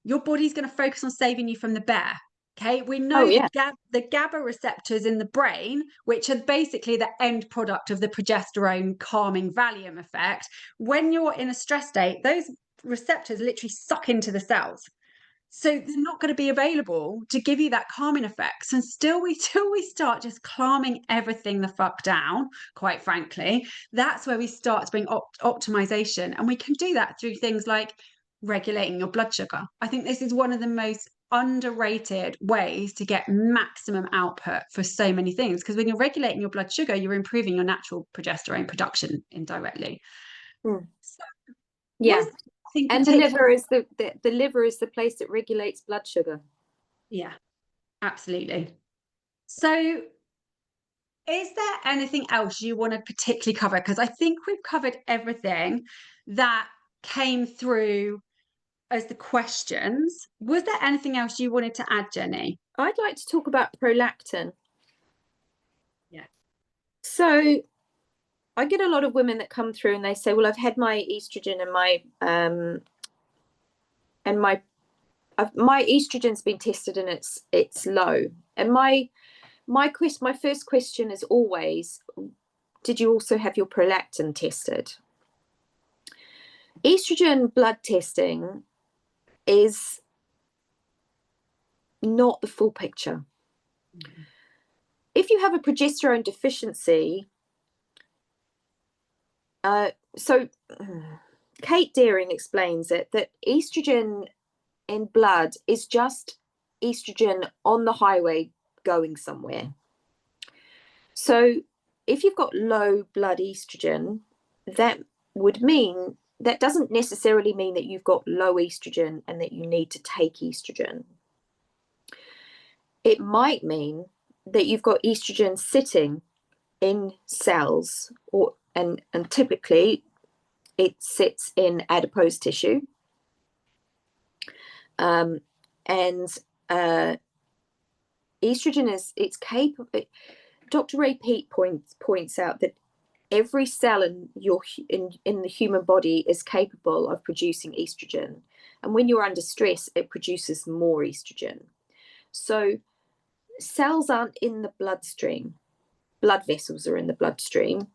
your body's going to focus on saving you from the bear. Okay, we know the GABA receptors in the brain, which are basically the end product of the progesterone calming Valium effect. When you're in a stress state, those receptors literally suck into the cells. So they're not going to be available to give you that calming effect. So till we start just calming everything the fuck down, quite frankly, that's where we start to bring optimization. And we can do that through things like regulating your blood sugar. I think this is one of the most underrated ways to get maximum output for so many things. Because when you're regulating your blood sugar, you're improving your natural progesterone production indirectly. And the liver is the liver is the place that regulates blood sugar. Yeah, absolutely. So is there anything else you want to particularly cover? Because I think we've covered everything that came through as the questions. Was there anything else you wanted to add, Jenny? I'd like to talk about prolactin. Yeah. So I get a lot of women that come through and they say, well, I've had my estrogen and my estrogen's been tested and it's low. And my first question is always, did you also have your prolactin tested? Estrogen blood testing is not the full picture. If you have a progesterone deficiency, so Kate Deering explains it, that estrogen in blood is just estrogen on the highway going somewhere. So if you've got low blood estrogen, that would mean, that doesn't necessarily mean that you've got low estrogen and that you need to take estrogen. It might mean that you've got estrogen sitting in cells, and typically it sits in adipose tissue. And estrogen it's capable. Dr. Ray Peat points out that every cell in the human body is capable of producing estrogen, and when you're under stress, it produces more estrogen. So cells aren't in the bloodstream. Blood vessels are in the bloodstream,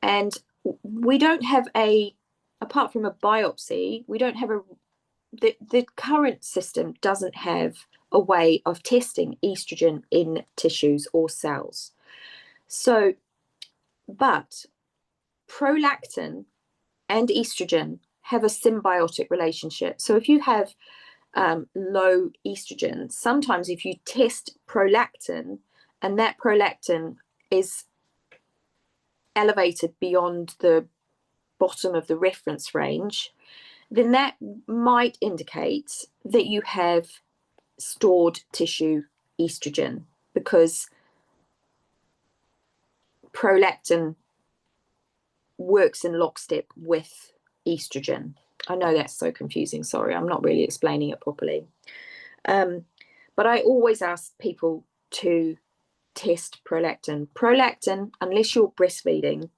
and we don't have apart from a biopsy, we don't have the current system doesn't have a way of testing estrogen in tissues or cells. So, but prolactin and estrogen have a symbiotic relationship. So if you have low estrogen, sometimes if you test prolactin and that prolactin is elevated beyond the bottom of the reference range, then that might indicate that you have stored tissue estrogen, because prolactin works in lockstep with estrogen. I know that's so confusing. Sorry, I'm not really explaining it properly. But I always ask people to test prolactin. Prolactin, unless you're breastfeeding,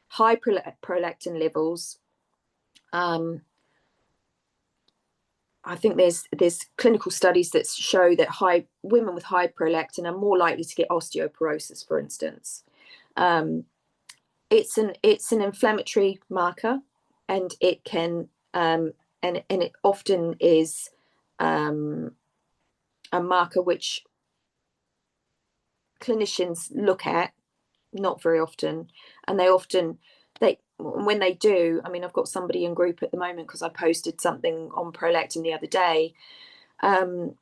high prolactin levels, I think there's clinical studies that show that women with high prolactin are more likely to get osteoporosis, for instance. It's an inflammatory marker, and it can and it often is a marker which clinicians look at, not very often, and when they do, I mean, I've got somebody in group at the moment because I posted something on prolactin the other day, that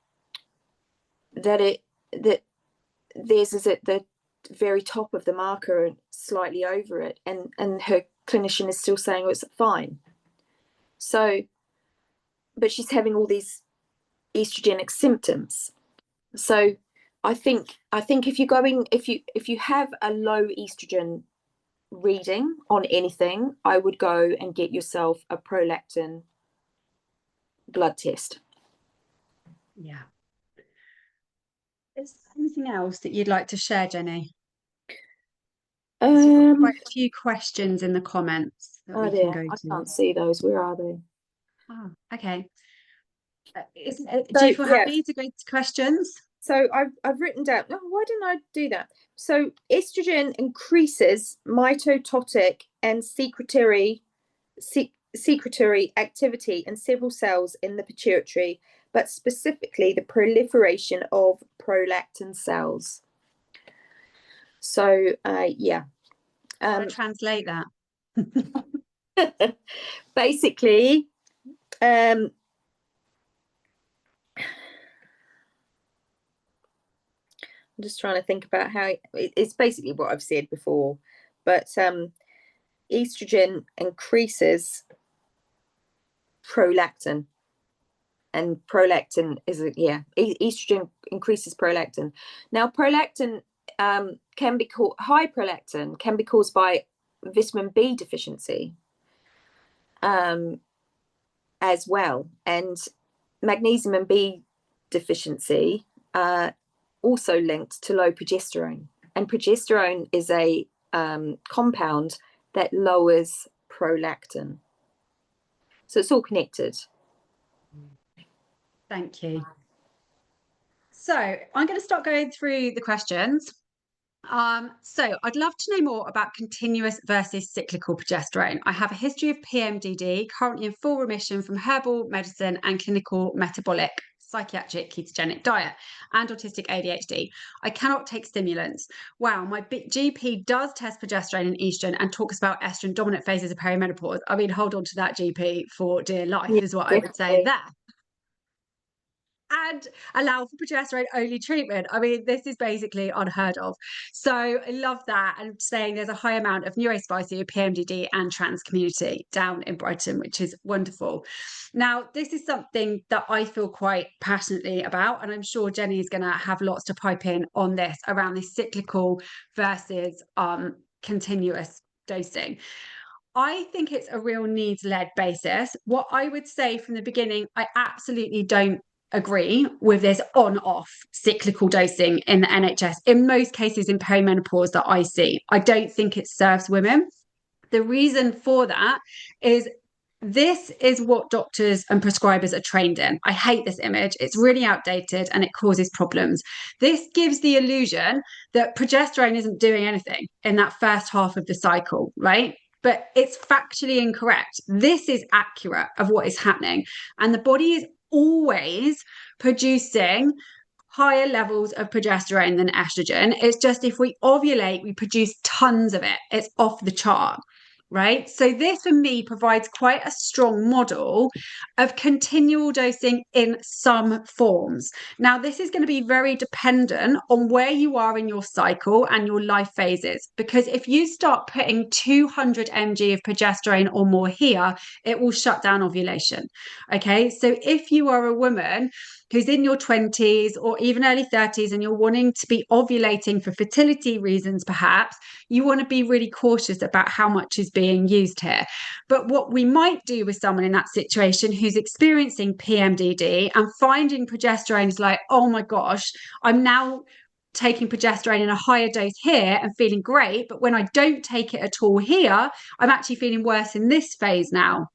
theirs is at the very top of the marker and slightly over it, and her clinician is still saying, oh, it's fine. So, but she's having all these estrogenic symptoms. So I think if you have a low estrogen reading on anything, I would go and get yourself a prolactin blood test. Yeah. Is there anything else that you'd like to share, Jenny? You've got quite a few questions in the comments that we can go to. I can't see those. Where are they? Oh, okay. Do you feel happy to go to questions? So I've written down. Oh, why didn't I do that? So estrogen increases mitotic and secretory activity in several cells in the pituitary, but specifically the proliferation of prolactin cells. So yeah. Translate that. Basically, I'm just trying to think about how it's basically what I've said before, but estrogen increases prolactin, and prolactin is estrogen increases prolactin. Now prolactin can be called, high prolactin can be caused by vitamin B deficiency as well, and magnesium and B deficiency also linked to low progesterone, and progesterone is a compound that lowers prolactin. So it's all connected. Thank you. So I'm going to start going through the questions. So I'd love to know more about continuous versus cyclical progesterone. I have a history of PMDD, currently in full remission from herbal medicine and clinical metabolic psychiatric ketogenic diet, and autistic ADHD. I cannot take stimulants. Wow, my GP does test progesterone and estrogen and talks about estrogen dominant phases of perimenopause. I mean, hold on to that, GP, for dear life, is what I would say there. and allow for progesterone only treatment. I mean, this is basically unheard of. So I love that. And saying there's a high amount of neurospicy, PMDD, and trans community down in Brighton, which is wonderful. Now, this is something that I feel quite passionately about, and I'm sure Jenny is going to have lots to pipe in on this around the cyclical versus continuous dosing. I think it's a real needs-led basis. What I would say from the beginning, I absolutely don't agree with this on-off cyclical dosing in the NHS. In most cases in perimenopause that I see, I don't think it serves women. The reason for that is this is what doctors and prescribers are trained in. I hate this image. It's really outdated and it causes problems. This gives the illusion that progesterone isn't doing anything in that first half of the cycle, right? But it's factually incorrect. This is accurate of what is happening. And the body is always producing higher levels of progesterone than estrogen. It's just if we ovulate, we produce tons of it. It's off the chart. Right. So this for me provides quite a strong model of continual dosing in some forms. Now, this is going to be very dependent on where you are in your cycle and your life phases, because if you start putting 200 mg of progesterone or more here, it will shut down ovulation. Okay. So if you are a woman who's in your 20s or even early 30s and you're wanting to be ovulating for fertility reasons, perhaps, you want to be really cautious about how much is being used here. But what we might do with someone in that situation who's experiencing PMDD and finding progesterone is like, oh my gosh, I'm now taking progesterone in a higher dose here and feeling great. But when I don't take it at all here, I'm actually feeling worse in this phase now.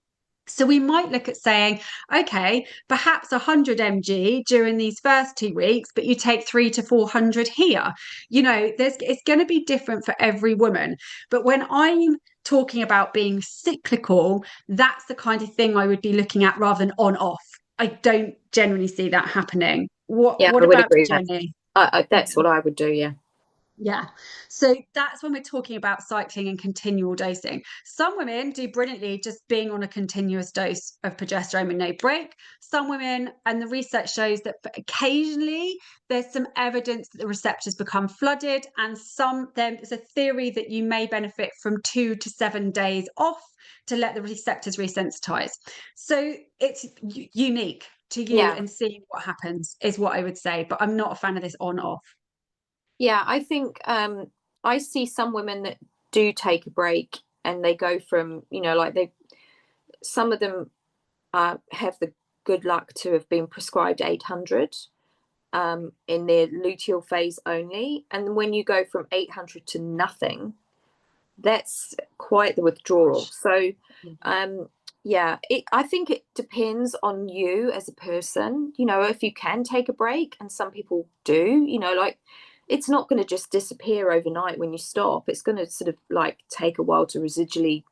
So we might look at saying, okay, perhaps 100 mg during these first 2 weeks, but you take 300 to 400 here. It's going to be different for every woman. But when I'm talking about being cyclical, that's the kind of thing I would be looking at rather than on off. I don't generally see that happening. Yeah, What I would about agree with Jenny? that. That's what I would do. Yeah. Yeah. So that's when we're talking about cycling and continual dosing. Some women do brilliantly just being on a continuous dose of progesterone with no break. Some women, and the research shows that occasionally there's some evidence that the receptors become flooded, and there's a theory that you may benefit from 2 to 7 days off to let the receptors resensitize. So it's unique to you, Yeah. and seeing what happens is what I would say. But I'm not a fan of this on off. Yeah, I think I see some women that do take a break and they go from, some of them have the good luck to have been prescribed 800 in their luteal phase only. And when you go from 800 to nothing, that's quite the withdrawal. So, I think it depends on you as a person, if you can take a break, and some people do, it's not going to just disappear overnight when you stop. It's going to sort of like take a while to residually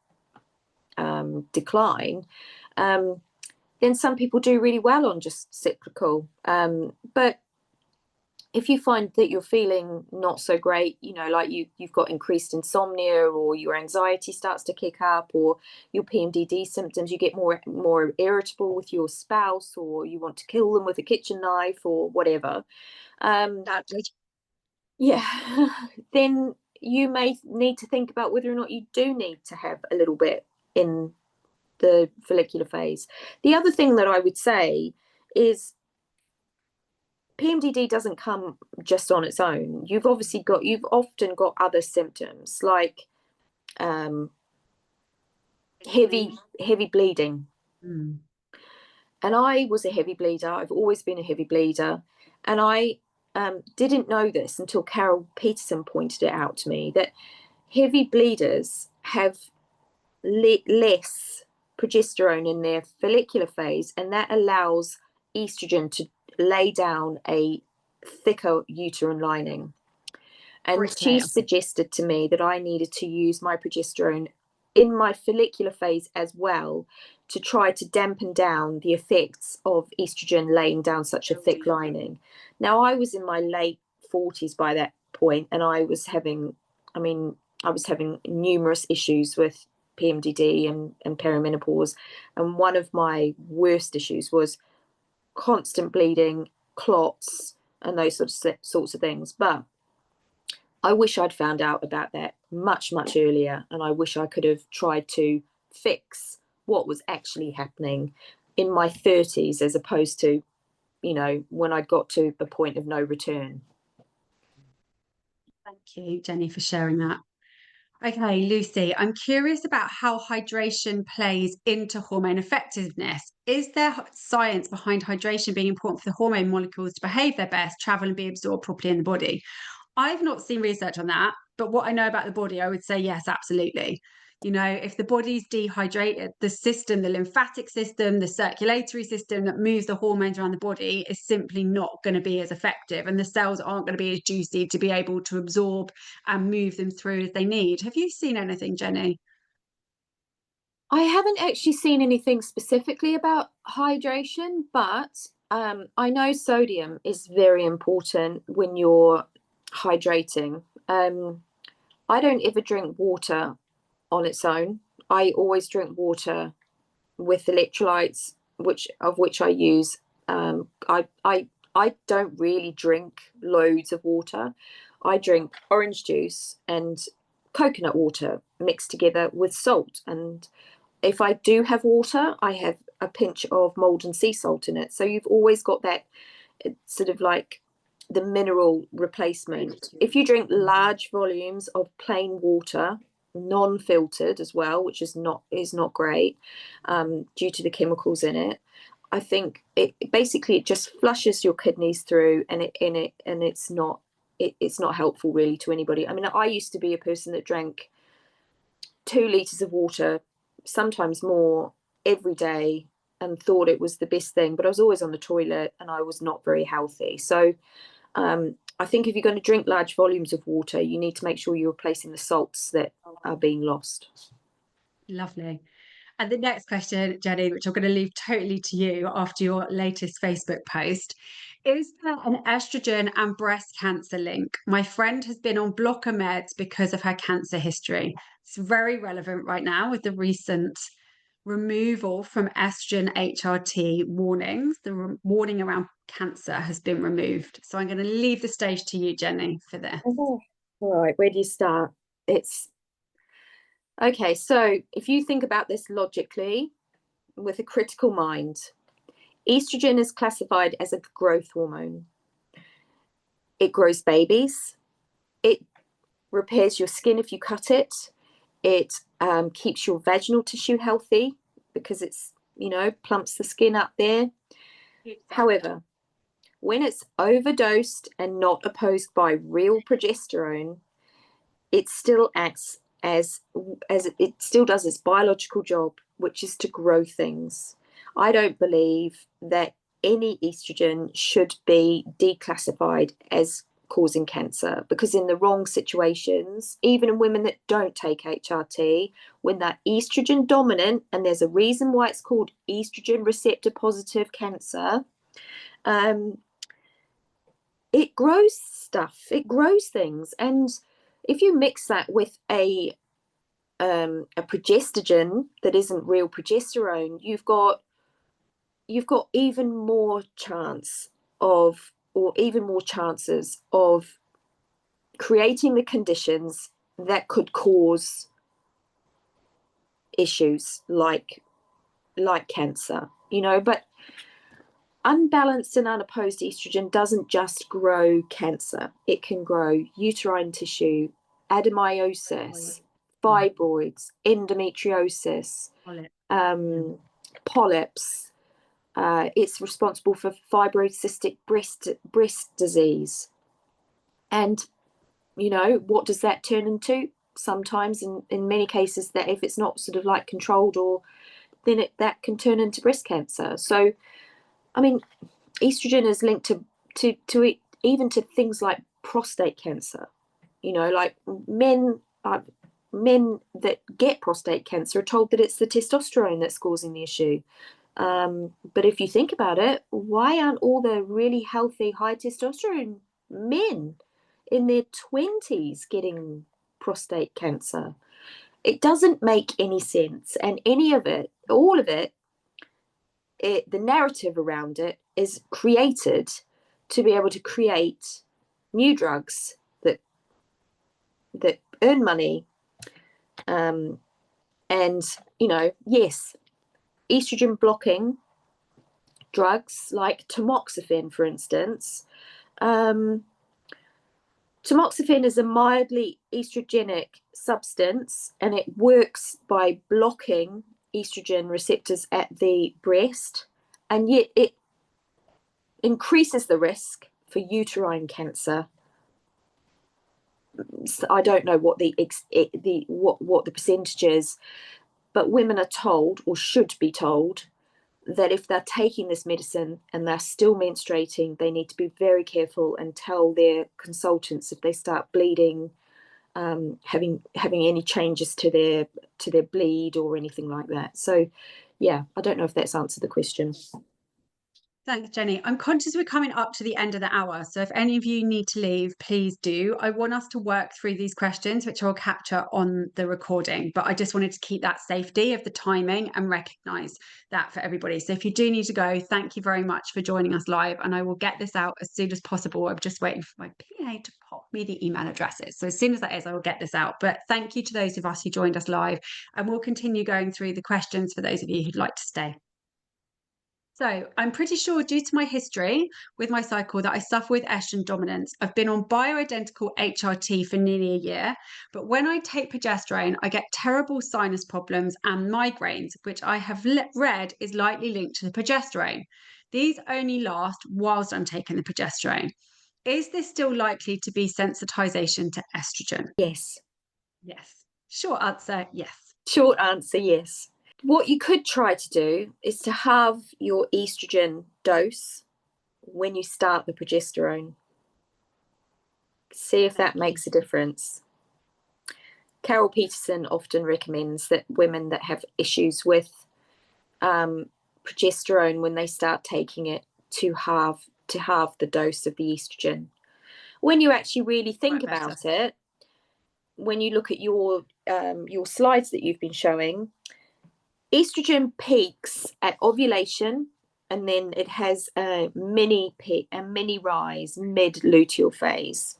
decline. Then some people do really well on just cyclical. But if you find that you're feeling not so great, like you've got increased insomnia, or your anxiety starts to kick up, or your PMDD symptoms, you get more irritable with your spouse, or you want to kill them with a kitchen knife or whatever. Yeah, then you may need to think about whether or not you do need to have a little bit in the follicular phase. The other thing that I would say is PMDD doesn't come just on its own. You've often got other symptoms like heavy bleeding. Mm. And I was a heavy bleeder. I've always been a heavy bleeder. And I didn't know this until Carol Peterson pointed it out to me, that heavy bleeders have less progesterone in their follicular phase, and that allows estrogen to lay down a thicker uterine lining. And she suggested to me that I needed to use my progesterone in my follicular phase as well, to try to dampen down the effects of estrogen laying down such a thick lining. Now, I was in my late 40s by that point, and I was having numerous issues with PMDD and perimenopause. And one of my worst issues was constant bleeding, clots, and those sorts of things. But I wish I'd found out about that much, much earlier, and I wish I could have tried to fix what was actually happening in my 30s, as opposed to, you know, when I got to the point of no return. Thank you, Jennie, for sharing that. Okay, Lucy, I'm curious about how hydration plays into hormone effectiveness. Is there science behind hydration being important for the hormone molecules to behave their best, travel, and be absorbed properly in the body? I've not seen research on that, but what I know about the body, I would say yes, absolutely. You know, if the body's dehydrated, the system, the lymphatic system, the circulatory system that moves the hormones around the body is simply not going to be as effective, and the cells aren't going to be as juicy to be able to absorb and move them through as they need. Have you seen anything, Jennie? I haven't actually seen anything specifically about hydration, but I know sodium is very important when you're hydrating. I don't ever drink water on its own. I always drink water with electrolytes, which I use. I don't really drink loads of water. I drink orange juice and coconut water mixed together with salt. And if I do have water, I have a pinch of Maldon sea salt in it. So you've always got that sort of like the mineral replacement. If you drink large volumes of plain water, non-filtered as well, which is not great, due to the chemicals in it, I think it basically, it just flushes your kidneys through, and it's not helpful really to anybody. I mean, I used to be a person that drank 2 liters of water, sometimes more, every day, and thought it was the best thing, but I was always on the toilet and I was not very healthy. So I think if you're going to drink large volumes of water, you need to make sure you're replacing the salts that are being lost. Lovely. And the next question, Jennie, which I'm going to leave totally to you after your latest Facebook post, is there an estrogen and breast cancer link? My friend has been on blocker meds because of her cancer history. It's very relevant right now with the recent removal from estrogen HRT warnings. The warning around cancer has been removed. So I'm going to leave the stage to you, Jennie, for this. Oh, all right, where do you start? It's okay. So if you think about this logically with a critical mind, estrogen is classified as a growth hormone. It grows babies. It repairs your skin if you cut it. It keeps your vaginal tissue healthy because it's, you know, plumps the skin up there. However, when it's overdosed and not opposed by real progesterone, it still acts as it still does its biological job, which is to grow things. I don't believe that any estrogen should be declassified as causing cancer, because in the wrong situations, even in women that don't take HRT, when they're estrogen dominant, and there's a reason why it's called estrogen receptor positive cancer, it grows stuff, it grows things. And if you mix that with a progestogen that isn't real progesterone, you've got even more chance of, or even more chances of creating the conditions that could cause issues like cancer, you know. But unbalanced and unopposed estrogen doesn't just grow cancer. It can grow uterine tissue, adenomyosis, fibroids, endometriosis, polyps. It's responsible for fibrocystic breast disease. And, you know, what does that turn into? Sometimes, in many cases, that if it's not sort of like controlled, or then that can turn into breast cancer. So, I mean, estrogen is linked to it, even to things like prostate cancer. You know, like men that get prostate cancer are told that it's the testosterone that's causing the issue. But if you think about it, why aren't all the really healthy, high testosterone men in their 20s getting prostate cancer? It doesn't make any sense. And any of it, all of it, the narrative around it is created to be able to create new drugs that earn money. And, yes, estrogen blocking drugs like tamoxifen, for instance. Tamoxifen is a mildly estrogenic substance, and it works by blocking estrogen receptors at the breast, and yet it increases the risk for uterine cancer. I don't know what the percentage is, but women are told, or should be told, that if they're taking this medicine and they're still menstruating, they need to be very careful and tell their consultants if they start bleeding, having any changes to their bleed or anything like that. So, yeah, I don't know if that's answered the question. Thanks, Jenny. I'm conscious we're coming up to the end of the hour. So if any of you need to leave, please do. I want us to work through these questions, which I'll capture on the recording. But I just wanted to keep that safety of the timing and recognise that for everybody. So if you do need to go, thank you very much for joining us live. And I will get this out as soon as possible. I'm just waiting for my PA to pop me the email addresses. So as soon as that is, I will get this out. But thank you to those of us who joined us live. And we'll continue going through the questions for those of you who'd like to stay. So I'm pretty sure, due to my history with my cycle, that I suffer with estrogen dominance. I've been on bioidentical HRT for nearly a year, but when I take progesterone, I get terrible sinus problems and migraines, which I have read is likely linked to the progesterone. These only last whilst I'm taking the progesterone. Is this still likely to be sensitization to estrogen? Yes. Yes. Short answer, yes. Short answer, yes. What you could try to do is to have your estrogen dose when you start the progesterone. See if that makes a difference. Carol Peterson often recommends that women that have issues with progesterone, when they start taking it, to halve the dose of the estrogen. When you actually really think about it, when you look at your slides that you've been showing, estrogen peaks at ovulation, and then it has a mini peak and mini rise mid luteal phase.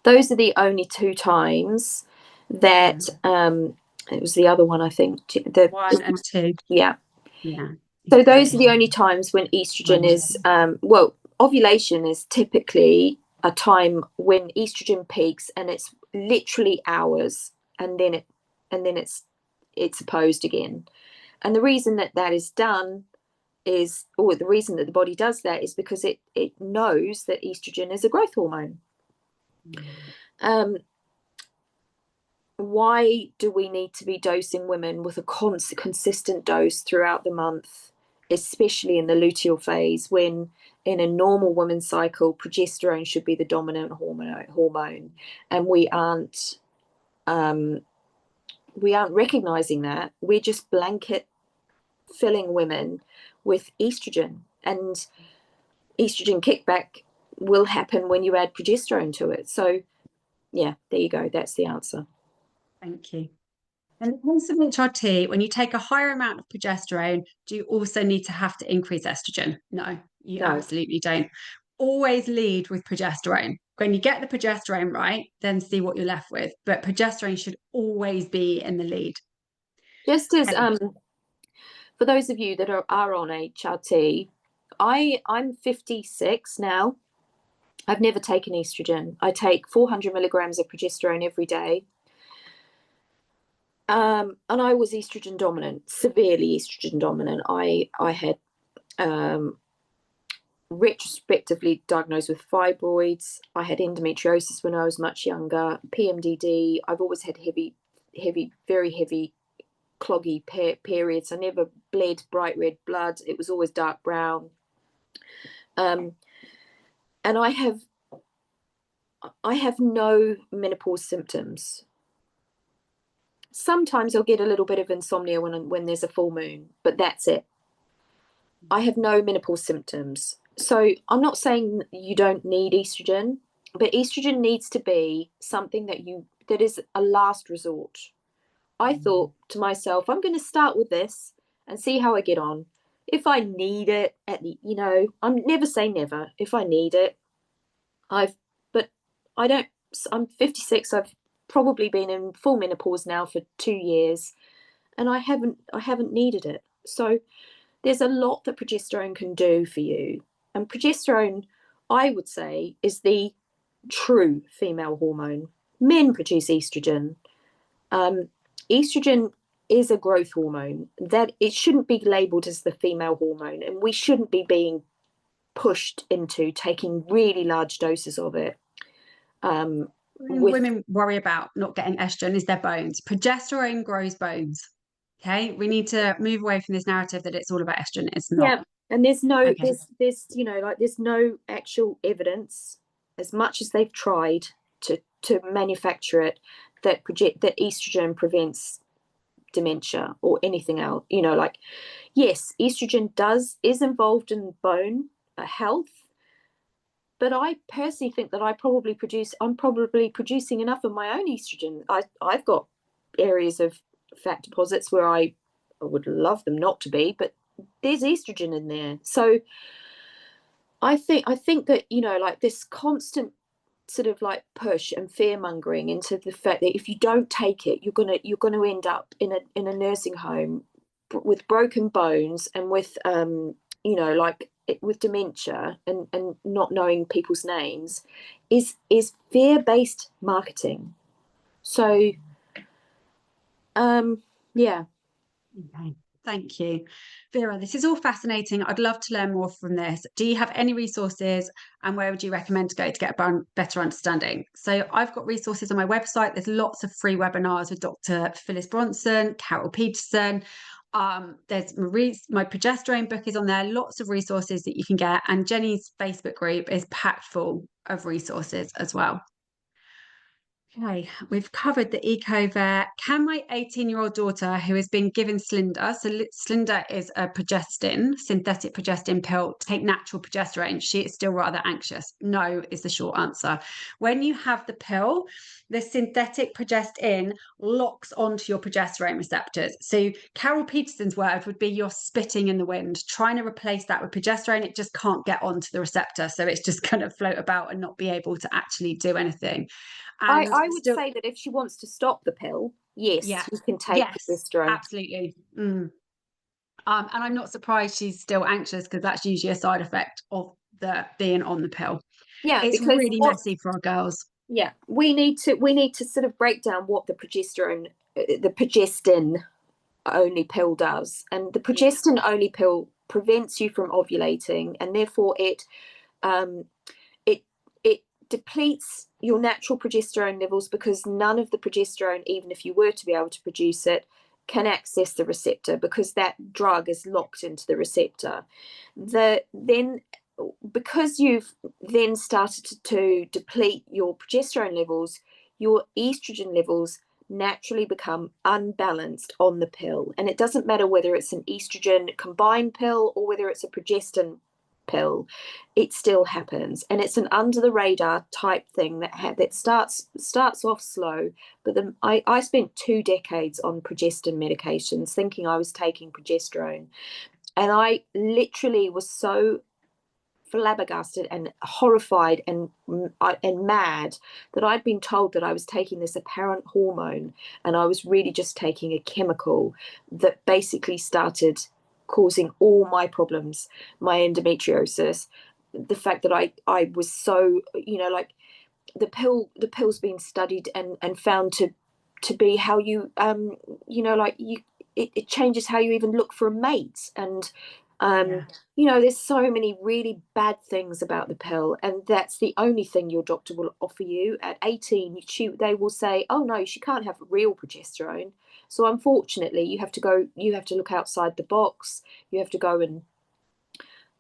Those are the only two times that it was the other one, I think. 1 and 2. Yeah. Yeah. So those are the only times when estrogen is ovulation is typically a time when estrogen peaks, and it's literally hours, and then it's opposed again. And the reason that is done is, or the reason that the body does that, is because it knows that estrogen is a growth hormone. Why do we need to be dosing women with a consistent dose throughout the month, especially in the luteal phase, when in a normal woman's cycle, progesterone should be the dominant hormone, and we aren't recognizing that? We're just blanket filling women with estrogen, and estrogen kickback will happen when you add progesterone to it. So yeah, there you go. That's the answer. Thank you. And in case of HRT, when you take a higher amount of progesterone, do you also need to have to increase estrogen? No, you absolutely don't. Always lead with progesterone. When you get the progesterone right, then see what you're left with. But progesterone should always be in the lead. Just as for those of you that are on HRT, I'm 56 now. I've never taken estrogen. I take 400 milligrams of progesterone every day. And I was estrogen dominant, severely estrogen dominant. I had retrospectively diagnosed with fibroids. I had endometriosis when I was much younger, PMDD. I've always had very heavy, cloggy periods. I never bled bright red blood. It was always dark brown. And I have no menopause symptoms. Sometimes I'll get a little bit of insomnia when there's a full moon, but that's it. I have no menopause symptoms. So I'm not saying you don't need estrogen, but estrogen needs to be something that is a last resort. I thought to myself, I'm going to start with this and see how I get on. if I need it at the, I'm never say never. If I need it, but I don't, I'm 56. I've probably been in full menopause now for 2 years, and I haven't needed it. So there's a lot that progesterone can do for you. And progesterone, I would say, is the true female hormone. Men produce estrogen. Um, Estrogen is a growth hormone, that it shouldn't be labeled as the female hormone, and we shouldn't be being pushed into taking really large doses of it. With Women worry about not getting estrogen is their bones. Progesterone grows bones. Okay, we need to move away from this narrative that it's all about estrogen. It's not. Yeah, and there's no Okay. there's no actual evidence, as much as they've tried to manufacture it, that estrogen prevents dementia or anything else. Yes, estrogen is involved in bone health, but I personally think that I'm probably producing enough of my own estrogen. I've got areas of fat deposits where I would love them not to be, but there's estrogen in there. So I think that, this constant sort of like push and fear mongering into the fact that if you don't take it, you're gonna end up in a nursing home with broken bones and with with dementia, and not knowing people's names, is fear-based marketing. So yeah. Okay. Thank you. Vera, this is all fascinating. I'd love to learn more from this. Do you have any resources, and where would you recommend to go to get a better understanding? So I've got resources on my website. There's lots of free webinars with Dr. Phyllis Bronson, Carol Peterson. There's my progesterone book is on there. Lots of resources that you can get. And Jennie's Facebook group is packed full of resources as well. Okay, we've covered the EcoVet. Can my 18-year-old daughter, who has been given Slinder, so Slinder is a synthetic progestin pill, take natural progesterone? She is still rather anxious. No is the short answer. When you have the pill, the synthetic progestin locks onto your progesterone receptors. So Carol Peterson's word would be you're spitting in the wind, trying to replace that with progesterone. It just can't get onto the receptor. So it's just going to float about and not be able to actually do anything. And I would say that if she wants to stop the pill, yes, yeah, you can take yes, progesterone. absolutely. And I'm not surprised she's still anxious, because that's usually a side effect of the being on the pill. Yeah, It's because really messy for our girls. yeah, we need to sort of break down what the progestin only pill does. And the Yeah. progestin only pill prevents you from ovulating, and therefore it it depletes your natural progesterone levels, because none of the progesterone, even if you were to be able to produce it, can access the receptor, because that drug is locked into the receptor. Then because you've then started to deplete your progesterone levels, your estrogen levels naturally become unbalanced on the pill. And it doesn't matter whether it's an estrogen combined pill or whether it's a progestin pill, it still happens. And it's an under the radar type thing that starts off slow. But then I spent 2 decades on progestin medications thinking I was taking progesterone. And I literally was so flabbergasted and horrified and mad that I'd been told that I was taking this apparent hormone, and I was really just taking a chemical that basically started causing all my problems, my endometriosis, the fact that I was so, like, the pill's been studied and found to be how you like you it changes how you even look for a mate. And Yeah. there's so many really bad things about the pill, and that's the only thing your doctor will offer you. At 18, they will say, oh no, she can't have real progesterone. So unfortunately, you have to look outside the box. You have to go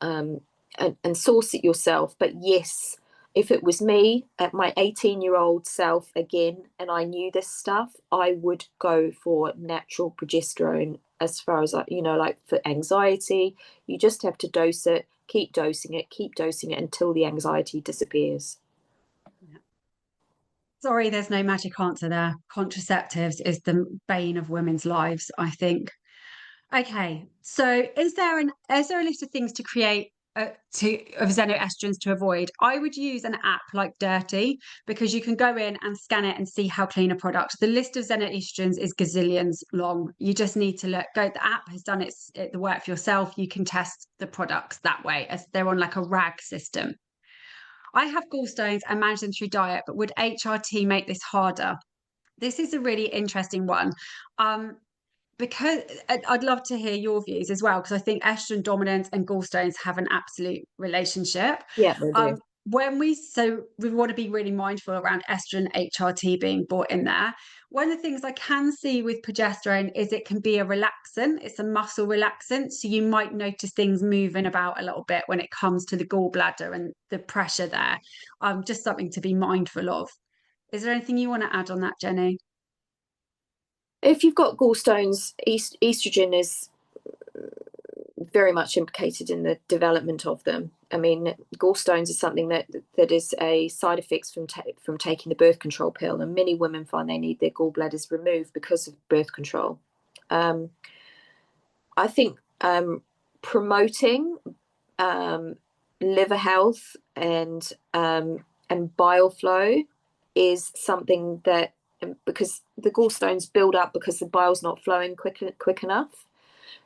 um, and source it yourself. But yes, if it was me at my 18-year-old self again, and I knew this stuff, I would go for natural progesterone. As far as like for anxiety, you just have to dose it, keep dosing it until the anxiety disappears. Yeah. Sorry, there's no magic answer there. Contraceptives is the bane of women's lives, I think. Okay, so is there a list of things to create of xenoestrogens to avoid? I would use an app like Dirty because you can go in and scan it and see how clean a product. The list of xenoestrogens is gazillions long. You just need to look. Go. The app has done the work for yourself. You can test the products that way as they're on like a RAG system. I have gallstones and manage them through diet, but would HRT make this harder? This is a really interesting one. Um, because I'd love to hear your views as well, because I think estrogen dominance and gallstones have an absolute relationship. Yeah, they do. We want to be really mindful around estrogen HRT being brought in there. One of the things I can see with progesterone is it can be a relaxant. It's a muscle relaxant, so you might notice things moving about a little bit when it comes to the gallbladder and the pressure there. Just something to be mindful of. Is there anything you want to add on that, Jenny? If you've got gallstones, estrogen is very much implicated in the development of them. I mean, gallstones is something that is a side effect from taking the birth control pill, and many women find they need their gallbladders removed because of birth control. I think promoting liver health and bile flow is something that, because the gallstones build up because the bile's not flowing quick enough.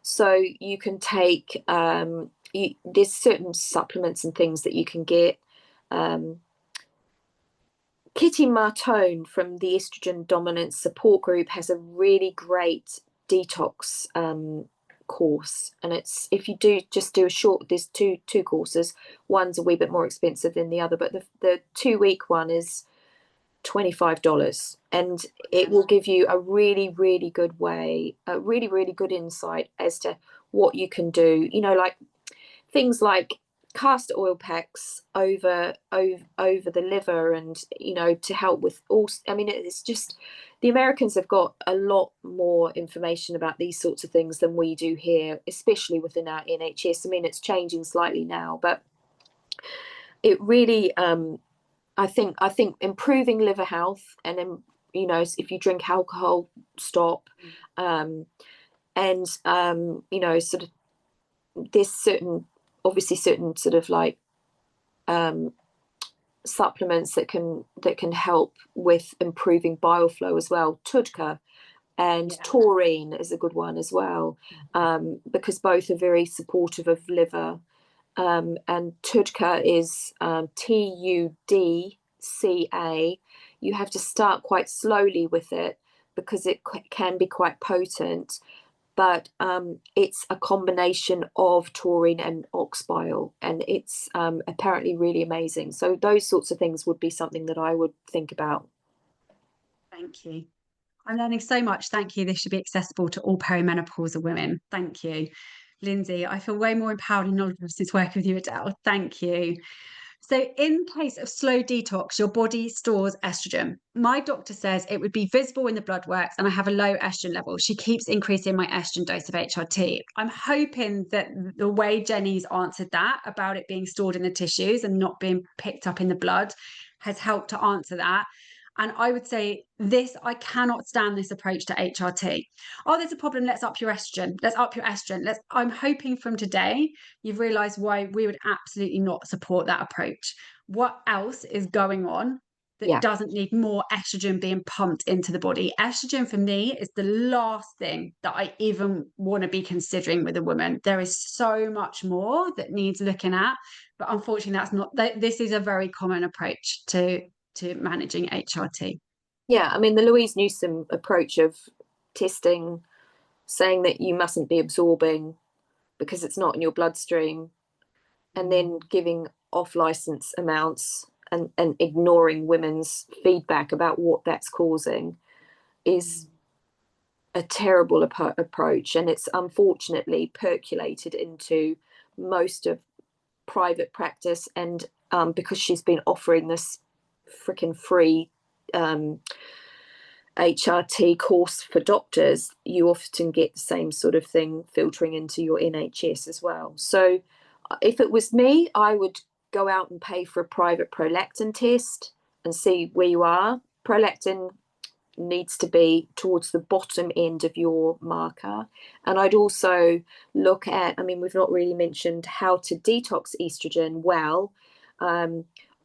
So you can take there's certain supplements and things that you can get. Kitty Martone from the Estrogen Dominance Support Group has a really great detox course, and it's, if you do a short, there's two courses. One's a wee bit more expensive than the other, but the 2-week one is $25, and it will give you a really good way, a really good insight as to what you can do, like things like castor oil packs over the liver, and to help with all. I mean, it's just, the Americans have got a lot more information about these sorts of things than we do here, especially within our NHS. I mean, it's changing slightly now, but it really I think improving liver health, and then if you drink alcohol, stop, and sort of, there's obviously certain sort of like supplements that can help with improving bile flow as well. Tudka and taurine is a good one as well, because both are very supportive of liver. And Tudka is TUDCA. You have to start quite slowly with it because it can be quite potent, but it's a combination of taurine and ox bile, and it's apparently really amazing. So those sorts of things would be something that I would think about. Thank you. I'm learning so much. Thank you. This should be accessible to all perimenopausal women. Thank you. Lindsay, I feel way more empowered and knowledgeable since working with you, Adele. Thank you. So, in case of slow detox, your body stores estrogen. My doctor says it would be visible in the blood works, and I have a low estrogen level. She keeps increasing my estrogen dose of HRT. I'm hoping that the way Jenny's answered that about it being stored in the tissues and not being picked up in the blood has helped to answer that. And I would say I cannot stand this approach to HRT. Oh, there's a problem. Let's up your estrogen. Let's up your estrogen. I'm hoping from today, you've realized why we would absolutely not support that approach. What else is going on that doesn't need more estrogen being pumped into the body? Estrogen for me is the last thing that I even want to be considering with a woman. There is so much more that needs looking at, but unfortunately this is a very common approach to managing HRT. Yeah, I mean, the Louise Newsom approach of testing, saying that you mustn't be absorbing because it's not in your bloodstream, and then giving off license amounts and ignoring women's feedback about what that's causing is a terrible approach. And it's unfortunately percolated into most of private practice. And because she's been offering this freaking free HRT course for doctors, you often get the same sort of thing filtering into your NHS as well. So if it was me, I would go out and pay for a private prolactin test and see where you are. Prolactin needs to be towards the bottom end of your marker. And I'd also look at, I mean, we've not really mentioned how to detox estrogen well.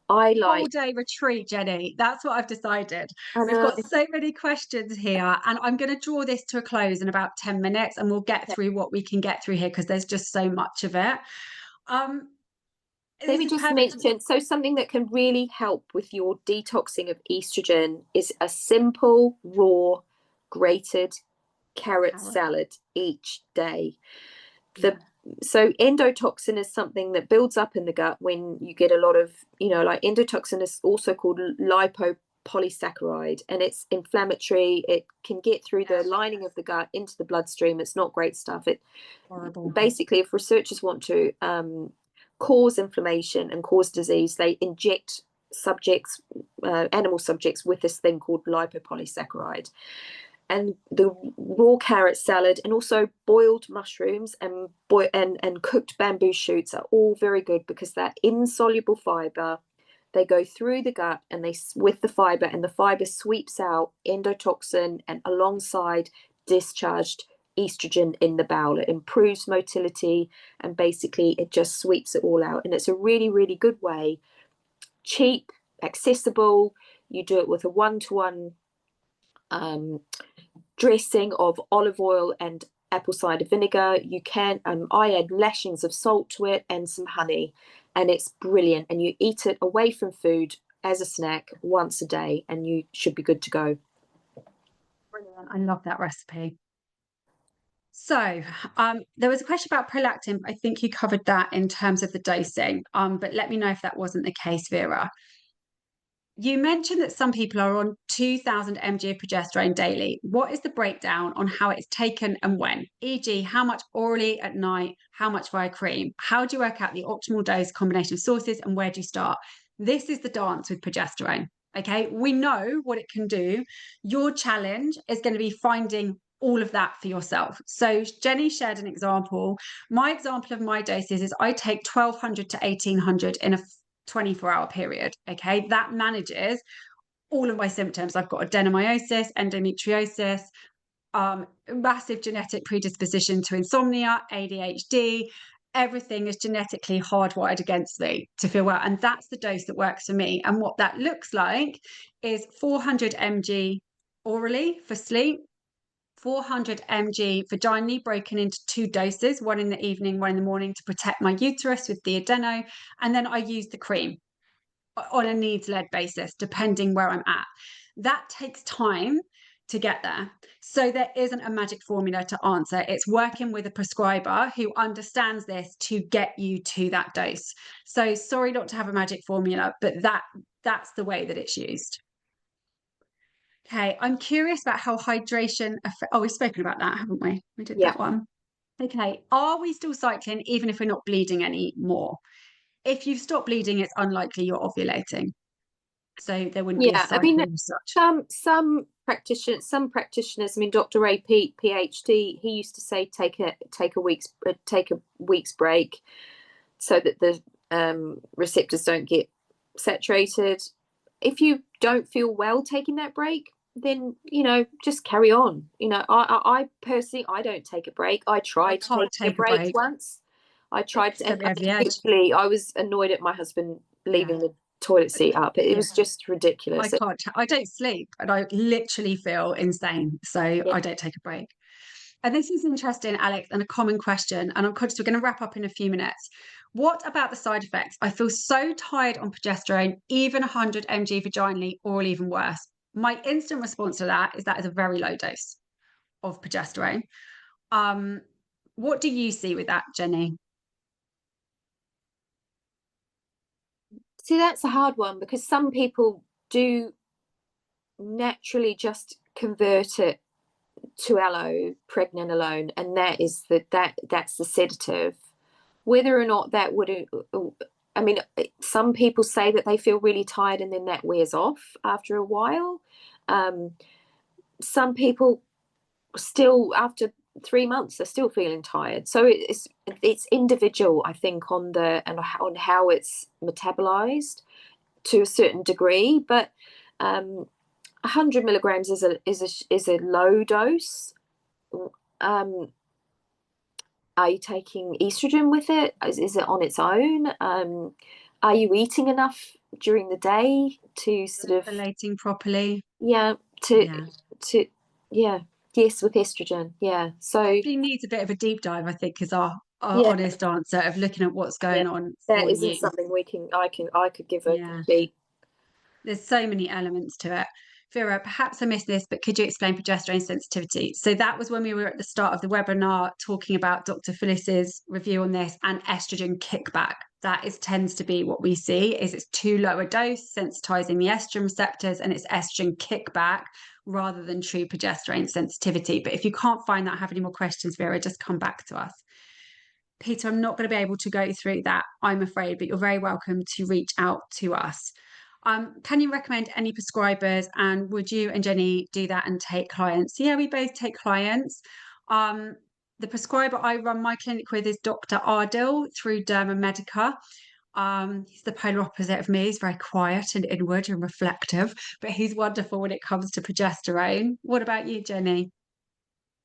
I like Whole day retreat, Jenny. That's what I've decided. and We've got so many questions here, and I'm going to draw this to a close in about 10 minutes, and we'll get through what we can get through here because there's just so much of it. Let This me is just perfect. mention, so something that can really help with your detoxing of estrogen is a simple, raw, grated carrot salad each day. So endotoxin is something that builds up in the gut when you get a lot of, like endotoxin is also called lipopolysaccharide, and it's inflammatory. It can get through the lining of the gut into the bloodstream. It's not great stuff. It Horrible. basically, if researchers want to cause inflammation and cause disease, they inject animal subjects with this thing called lipopolysaccharide. And the raw carrot salad and also boiled mushrooms and cooked bamboo shoots are all very good because that insoluble fiber, they go through the gut and with the fiber, and the fiber sweeps out endotoxin and alongside discharged estrogen in the bowel. It improves motility, and basically it just sweeps it all out. And it's a really, really good way, cheap, accessible. You do it with a 1-to-1 dressing of olive oil and apple cider vinegar. You can I add lashings of salt to it and some honey, and it's brilliant. And you eat it away from food as a snack once a day, and you should be good to go. Brilliant. I love that recipe. So there was a question about prolactin. I think you covered that in terms of the dosing, but let me know if that wasn't the case, Vera. You mentioned that some people are on 2000 mg of progesterone daily. What is the breakdown on how it's taken and when? E.g., how much orally at night, how much via cream? How do you work out the optimal dose, combination of sources, and where do you start? This is the dance with progesterone. Okay, we know what it can do. Your challenge is going to be finding all of that for yourself. So Jenny shared an example. My example of my doses is I take 1200 to 1800 in a 24-hour period. Okay, that manages all of my symptoms. I've got adenomyosis, endometriosis, massive genetic predisposition to insomnia, ADHD. Everything is genetically hardwired against me to feel well. And that's the dose that works for me. And what that looks like is 400 mg orally for sleep, 400 mg vaginally broken into 2 doses, one in the evening, one in the morning, to protect my uterus with the adeno. And then I use the cream on a needs-led basis, depending where I'm at. That takes time to get there. So there isn't a magic formula to answer. It's working with a prescriber who understands this to get you to that dose. So sorry not to have a magic formula, but that's the way that it's used. Okay, I'm curious about how hydration we've spoken about that, haven't we? We did that one. Okay, are we still cycling even if we're not bleeding anymore? If you've stopped bleeding, it's unlikely you're ovulating. So there wouldn't be a cycle as such. Some practitioners, I mean, Dr. Ray Peat, PhD, he used to say take a week's break so that the receptors don't get saturated. If you don't feel well taking that break, then just carry on. I personally, I don't take a break. I tried to take a break once. I tried to, and eventually I was annoyed at my husband leaving the toilet seat up. It was just ridiculous. I don't sleep, and I literally feel insane, so I don't take a break. And this is interesting, Alex, and a common question, and I'm conscious we're going to wrap up in a few minutes. What about the side effects? I feel so tired on progesterone, even 100 mg vaginally, or even worse. My instant response to that is a very low dose of progesterone. What do you see with that, Jenny? See, that's a hard one because some people do naturally just convert it to pregnenolone, and that's the sedative. Whether or not that would, I mean, some people say that they feel really tired and then that wears off after a while. Some people still, after 3 months, they're still feeling tired. So it's individual, I think, on how it's metabolized to a certain degree. But 100 milligrams is a low dose. Are you taking estrogen with it? Is it on its own? Are you eating enough during the day to sort of, Relating properly. yeah, Yeah. to yeah, yes, with estrogen, yeah. So Probably needs a bit of a deep dive, I think, is our yeah, honest answer of looking at what's yeah, going on that for isn't you. something I could give a Yeah. complete. There's so many elements to it. Vera, perhaps I missed this, but could you explain progesterone sensitivity? So that was when we were at the start of the webinar talking about Dr. Phyllis's review on this and estrogen kickback. That tends to be what we see is it's too low a dose, sensitizing the estrogen receptors, and it's estrogen kickback rather than true progesterone sensitivity. But if you can't find that, have any more questions, Vera, just come back to us. Peter, I'm not going to be able to go through that, I'm afraid, but you're very welcome to reach out to us. Can you recommend any prescribers, and would you and Jenny do that and take clients? Yeah, we both take clients. The prescriber I run my clinic with is Dr. Ardil through Derma Medica. He's the polar opposite of me. He's very quiet and inward and reflective, but he's wonderful when it comes to progesterone. What about you, Jenny?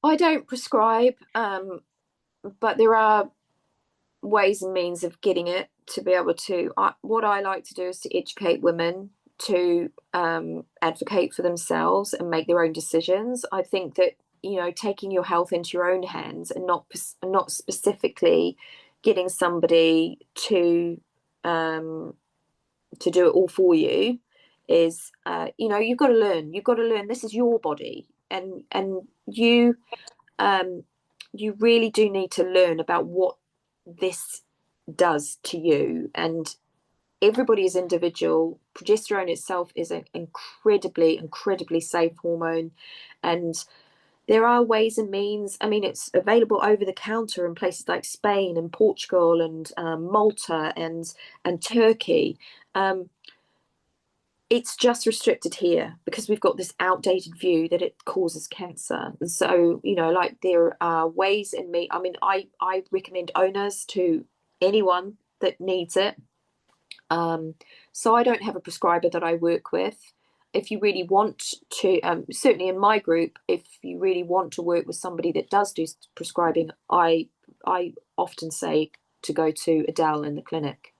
I don't prescribe, but there are ways and means of getting it to be able to. What I like to do is to educate women to advocate for themselves and make their own decisions. I think that, you know, taking your health into your own hands and not specifically getting somebody to do it all for you is, you know, you've got to learn. You've got to learn. This is your body, and you really do need to learn about what this does to you. And everybody is individual. Progesterone itself is an incredibly safe hormone, and there are ways and means. I mean, it's available over the counter in places like Spain and Portugal and Malta and Turkey. It's just restricted here because we've got this outdated view that it causes cancer. And so, you know, like there are ways in me. I mean, I recommend owners to anyone that needs it. So I don't have a prescriber that I work with. If you really want to, certainly in my group, if you really want to work with somebody that does do prescribing, I often say to go to Adele in the clinic.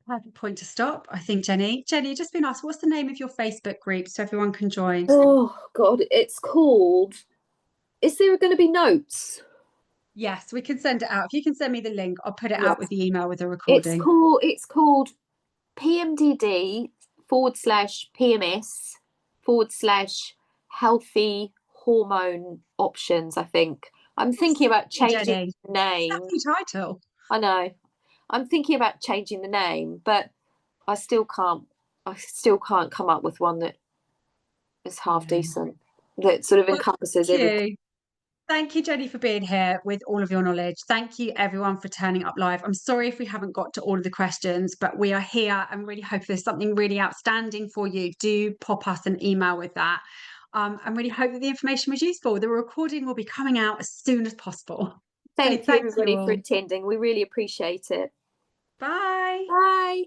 Perfect point to stop, I think, Jenny. Jenny, just been asked, what's the name of your Facebook group so everyone can join? Oh God, it's called. Is there going to be notes? Yes, we can send it out. If you can send me the link, I'll put it Yes. out with the email with the It's recording. called PMDD /PMS/healthy hormone options, I think. I'm thinking about changing Jenny, the name. lovely title. I know. I'm thinking about changing the name, but I still can't come up with one that is half Yeah. decent, that sort of Well, encompasses thank everything. you. Thank you, Jenny, for being here with all of your knowledge. Thank you, everyone, for turning up live. I'm sorry if we haven't got to all of the questions, but we are here and really hope there's something really outstanding for you. Do pop us an email with that. And really hope that the information was useful. The recording will be coming out as soon as possible. So Thank you, thank you everybody, for all. attending. We really appreciate it. Bye. Bye.